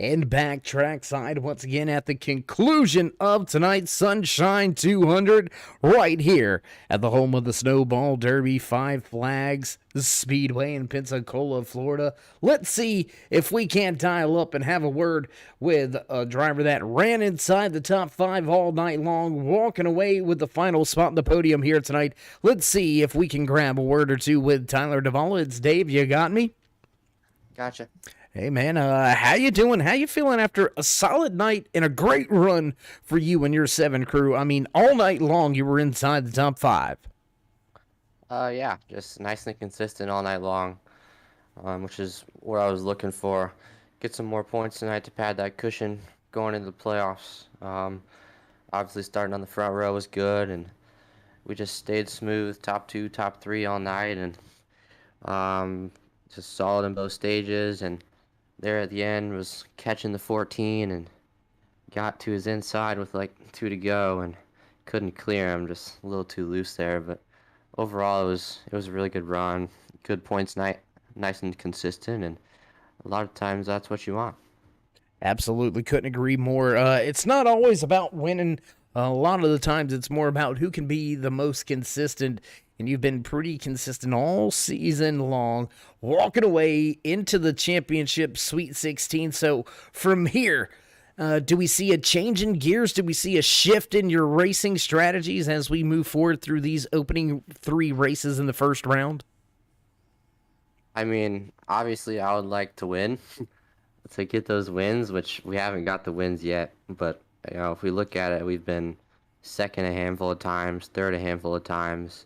And back trackside once again at the conclusion of tonight's Sunshine 200 right here at the home of the Snowball Derby, Five Flags Speedway in Pensacola, Florida. Let's see if we can't dial up and have a word with a driver that ran inside the top 5 all night long, walking away with the final spot on the podium here tonight. Let's see if we can grab a word or two with Tyler Duvall. It's Dave, you got me? Gotcha. Hey, man, how you doing? How you feeling after a solid night and a great run for you and your 7 crew? I mean, all night long you were inside the top 5. Yeah, just nice and consistent all night long, which is what I was looking for. Get some more points tonight to pad that cushion going into the playoffs. Obviously, starting on the front row was good, and we just stayed smooth, top 2, top 3 all night, and just solid in both stages. And there at the end was catching the 14 and got to his inside with like 2 to go and couldn't clear him, just a little too loose there. But overall, it was a really good run, good points night, nice and consistent, and a lot of times that's what you want. Absolutely, couldn't agree more. It's not always about winning. A lot of the times it's more about who can be the most consistent, and you've been pretty consistent all season long, walking away into the championship Sweet 16. So from here, do we see a change in gears? Do we see a shift in your racing strategies as we move forward through these opening 3 races in the first round? I mean, obviously I would like to win, to get those wins, which we haven't got the wins yet. But, you know, if we look at it, we've been second a handful of times, third a handful of times.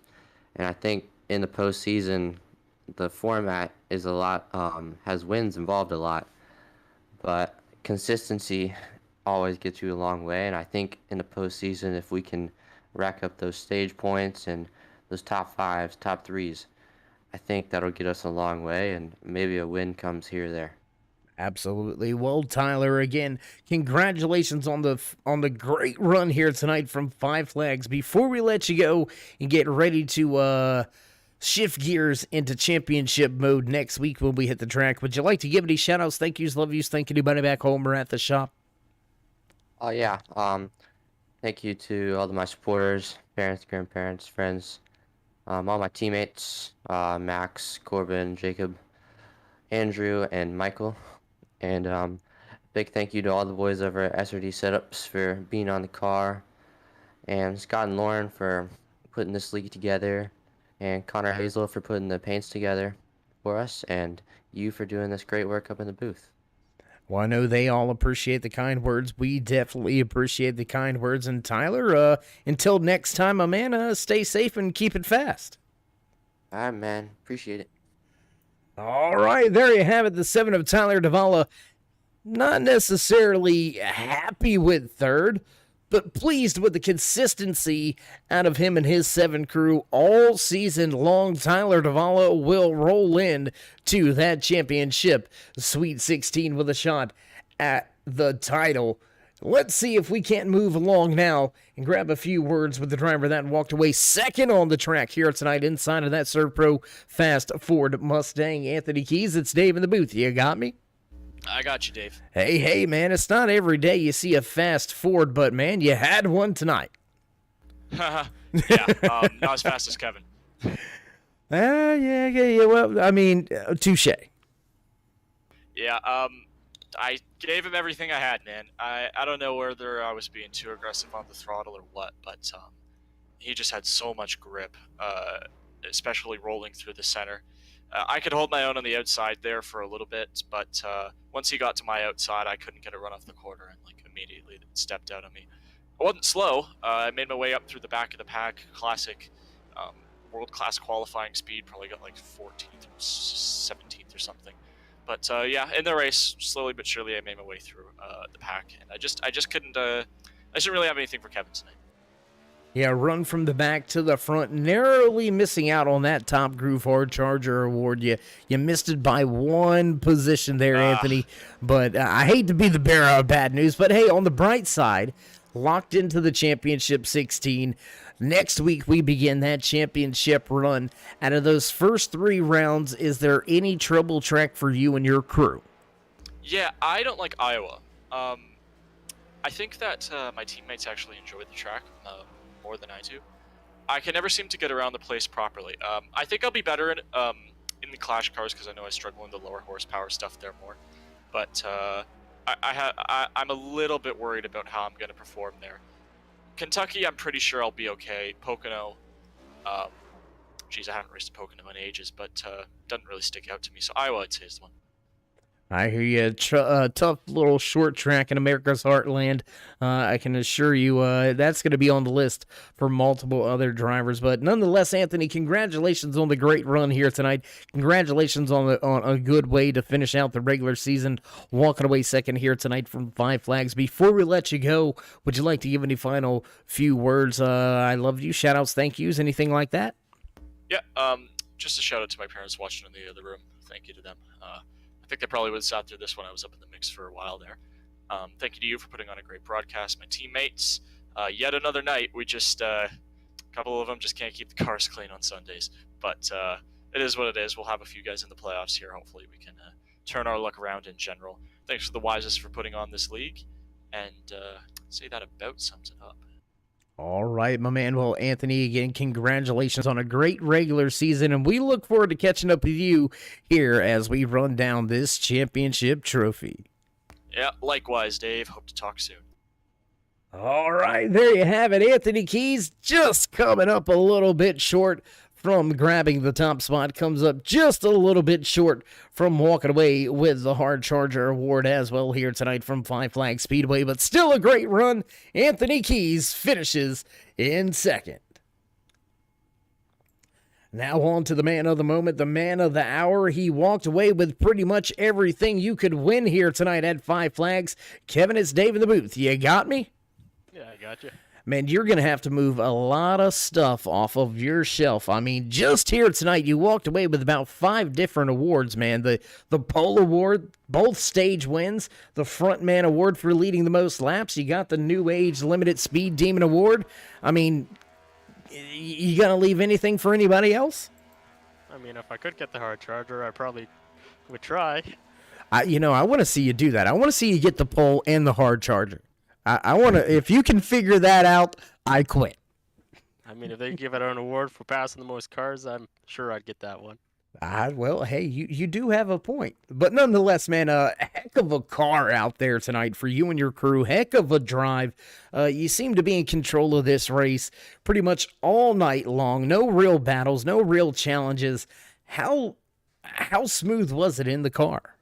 And I think in the postseason, the format is a lot, has wins involved a lot. But consistency always gets you a long way. And I think in the postseason, if we can rack up those stage points and those top 5s, top 3s, I think that'll get us a long way, and maybe a win comes here or there. Absolutely. Well, Tyler, again, congratulations on the great run here tonight from Five Flags. Before we let you go and get ready to shift gears into championship mode next week when we hit the track, would you like to give any shout-outs, thank yous, love yous, thank anybody back home or at the shop? Oh, yeah. Thank you to all of my supporters, parents, grandparents, friends, all my teammates, Max, Corbin, Jacob, Andrew, and Michael. And big thank you to all the boys over at SRD Setups for being on the car, and Scott and Lauren for putting this league together, and Connor Hazel for putting the paints together for us, and you for doing this great work up in the booth. Well, I know they all appreciate the kind words. We definitely appreciate the kind words. And Tyler, until next time, my man, stay safe and keep it fast. All right, man. Appreciate it. All right, there you have it, the 7 of Tyler Duvall. Not necessarily happy with third, but pleased with the consistency out of him and his 7 crew all season long. Tyler Duvall will roll in to that championship Sweet 16 with a shot at the title. Let's see if we can't move along now and grab a few words with the driver that walked away second on the track here tonight inside of that Serve Pro Fast Ford Mustang. Anthony Keys, it's Dave in the booth. You got me? I got you, Dave. Hey, man, it's not every day you see a fast Ford, but, man, you had one tonight. Yeah, not as fast as Kevin. Yeah, well, I mean, touche. Yeah, I gave him everything I had, man. I don't know whether I was being too aggressive on the throttle or what, but he just had so much grip, especially rolling through the center. I could hold my own on the outside there for a little bit, but once he got to my outside, I couldn't get a run off the quarter, and like immediately it stepped out on me. I wasn't slow. I made my way up through the back of the pack. Classic world-class qualifying speed. Probably got like 14th or 17th or something. But yeah, in the race, slowly but surely, I made my way through the pack, and I just couldn't. I just didn't really have anything for Kevin tonight. Yeah, run from the back to the front, narrowly missing out on that Top Groove Hard Charger award. You missed it by one position there, Anthony. But I hate to be the bearer of bad news, but hey, on the bright side, locked into the Championship 16. Next week, we begin that championship run. Out of those first 3 rounds, is there any trouble track for you and your crew? Yeah, I don't like Iowa. I think that my teammates actually enjoy the track more than I do. I can never seem to get around the place properly. I think I'll be better in the Clash cars because I know I struggle in the lower horsepower stuff there more. But I'm a little bit worried about how I'm going to perform there. Kentucky, I'm pretty sure I'll be okay. Pocono, geez, I haven't raced Pocono in ages, but doesn't really stick out to me. So Iowa, I'd say, is the one. I hear you. Tough little short track in America's heartland. I can assure you that's going to be on the list for multiple other drivers. But nonetheless, Anthony, congratulations on the great run here tonight. Congratulations on a good way to finish out the regular season, walking away second here tonight from Five Flags. Before we let you go, would you like to give any final few words? I love you, shout-outs, thank yous, anything like that? Yeah, just a shout-out to my parents watching in the other room. Thank you to them. I think they probably would have sat through this when I was up in the mix for a while there. Thank you to you for putting on a great broadcast. My teammates, yet another night. We just, a couple of them just can't keep the cars clean on Sundays. But it is what it is. We'll have a few guys in the playoffs here. Hopefully we can turn our luck around in general. Thanks for the Wisest for putting on this league. And say that about sums it up. All right, my man. Well, Anthony, again, congratulations on a great regular season, and we look forward to catching up with you here as we run down this championship trophy. Yeah, likewise, Dave. Hope to talk soon. All right, there you have it. Anthony Keys just coming up a little bit short from grabbing the top spot, comes up just a little bit short from walking away with the Hard Charger Award as well here tonight from Five Flag Speedway, but still a great run. Anthony Keys finishes in second. Now on to the man of the moment, the man of the hour. He walked away with pretty much everything you could win here tonight at Five Flags. Kevin, it's Dave in the booth. You got me? Yeah, I got you. Man, you're going to have to move a lot of stuff off of your shelf. I mean, just here tonight, you walked away with about 5 different awards, man. The pole award, both stage wins, the frontman award for leading the most laps. You got the New Age Limited Speed Demon Award. I mean, you going to leave anything for anybody else? I mean, if I could get the Hard Charger, I probably would try. I want to see you do that. I want to see you get the pole and the Hard Charger. I want to, if you can figure that out, I quit. I mean, if they give it an award for passing the most cars, I'm sure I'd get that one. Well, hey, you do have a point. But nonetheless, man, heck of a car out there tonight for you and your crew. Heck of a drive. You seem to be in control of this race pretty much all night long. No real battles, no real challenges. How smooth was it in the car?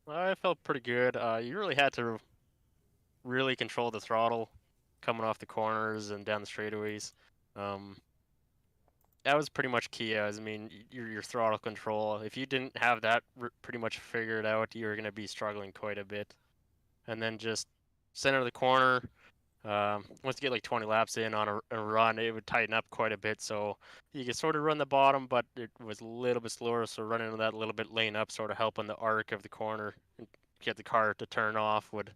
I felt pretty good. You really had to really control the throttle coming off the corners and down the straightaways. That was pretty much key. I mean, your throttle control. If you didn't have that pretty much figured out, you're going to be struggling quite a bit. And then just center of the corner, once you get like 20 laps in on a run, it would tighten up quite a bit. So you could sort of run the bottom, but it was a little bit slower. So running that little bit lane up, sort of helping the arc of the corner and get the car to turn off would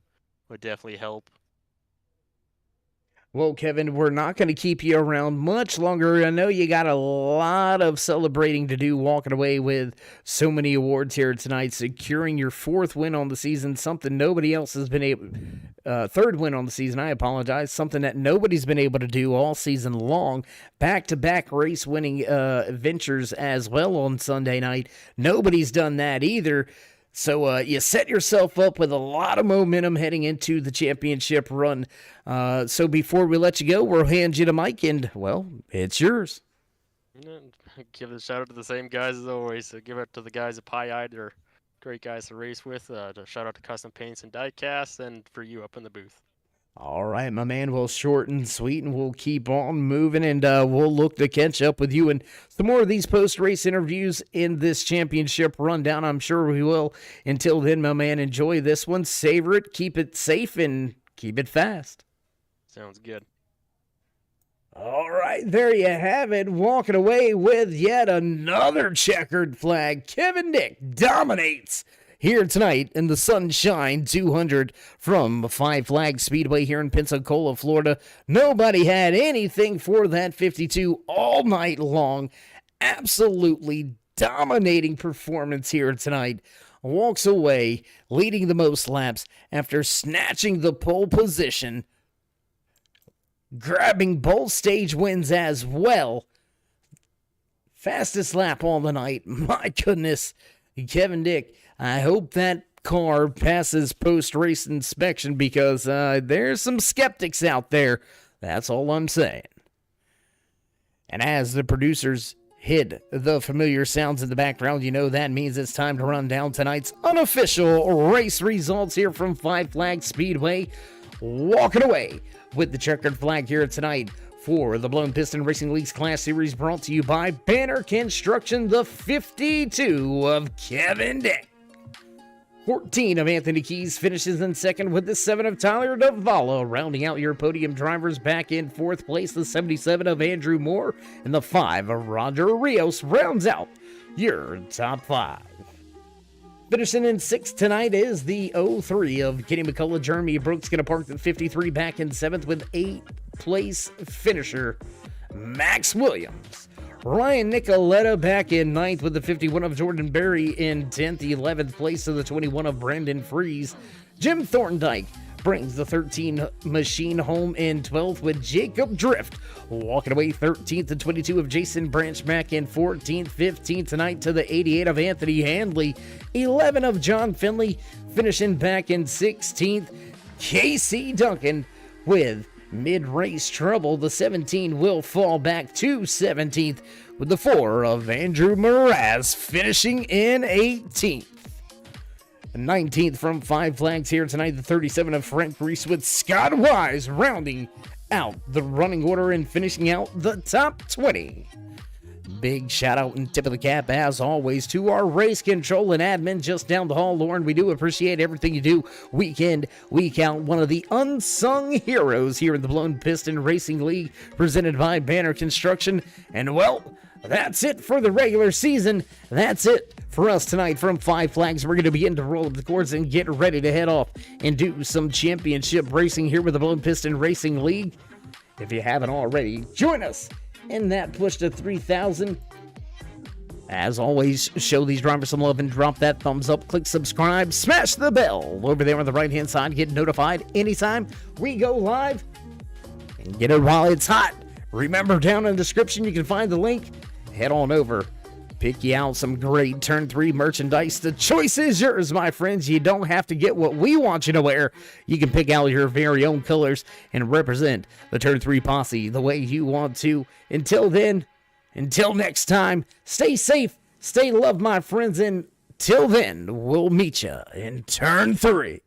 definitely help. Well, Kevin, we're not going to keep you around much longer. I know you got a lot of celebrating to do, walking away with so many awards here tonight, securing your 4th win on the season, something nobody else has been able, 3rd win on the season, I apologize, something that nobody's been able to do all season long. Back-to-back race-winning ventures as well on Sunday night. Nobody's done that either. So you set yourself up with a lot of momentum heading into the championship run. So before we let you go, we'll hand you the mic, and, well, it's yours. Give a shout out to the same guys as always. So give it to the guys at Pie-Eye. They're great guys to race with. Shout out to Custom Paints and Diecast, and for you up in the booth. All right, my man. Well, short and sweet, and we'll keep on moving, and we'll look to catch up with you and some more of these post-race interviews in this championship rundown. I'm sure we will. Until then, my man, enjoy this one. Savor it, keep it safe, and keep it fast. Sounds good. All right, there you have it. Walking away with yet another checkered flag. Kevin Dick dominates here tonight in the Sunshine 200 from Five Flag Speedway here in Pensacola, Florida. Nobody had anything for that 52 all night long. Absolutely dominating performance here tonight walks away leading the most laps after snatching the pole position, grabbing both stage wins as well. Fastest lap all the night. My goodness, Kevin Dick, I hope that car passes post-race inspection because there's some skeptics out there. That's all I'm saying. And as the producers hit the familiar sounds in the background, you know that means it's time to run down tonight's unofficial race results here from Five Flags Speedway. Walking away with the checkered flag here tonight for the Blown Piston Racing League's Class Series, brought to you by Banner Construction, the 52 of Kevin Dick. 14 of Anthony Keys finishes in second with the 7 of Tyler Davala. Rounding out your podium drivers back in fourth place, the 77 of Andrew Moore and the 5 of Roger Rios rounds out your top 5. Finishing in sixth tonight is the 03 of Kenny McCullough. Jeremy Brooks going to park at 53 back in seventh with 8th place finisher Max Williams. Ryan Nicoletta back in 9th with the 51 of Jordan Berry in 10th. 11th place to the 21 of Brandon Freeze. Jim Thorndike brings the 13 machine home in 12th with Jacob Drift. Walking away 13th and 22 of Jason Branch back in 14th. 15th tonight to the 88 of Anthony Handley. 11 of John Finley finishing back in 16th. Casey Duncan with mid-race trouble. The 17 will fall back to 17th with the 4 of Andrew Mraz finishing in 18th. 19th from Five Flags here tonight, the 37 of Frank Reese with Scott Wise rounding out the running order and finishing out the top 20. Big shout out and tip of the cap, as always, to our race control and admin just down the hall, Lauren. We do appreciate everything you do week in, week out. One of the unsung heroes here in the Blown Piston Racing League, presented by Banner Construction. And well, that's it for the regular season. That's it for us tonight from Five Flags. We're going to begin to roll up the cords and get ready to head off and do some championship racing here with the Blown Piston Racing League. If you haven't already, join us in that push to 3,000. As always, show these drivers some love and drop that thumbs up. Click subscribe, smash the bell over there on the right hand side. Get notified anytime we go live, and get it while it's hot. Remember, down in the description you can find the link. Head on over, pick you out some great Turn 3 merchandise. The choice is yours, my friends. You don't have to get what we want you to wear. You can pick out your very own colors and represent the Turn 3 posse the way you want to. Until then, until next time, stay safe, stay loved, my friends, and till then, we'll meet you in Turn 3.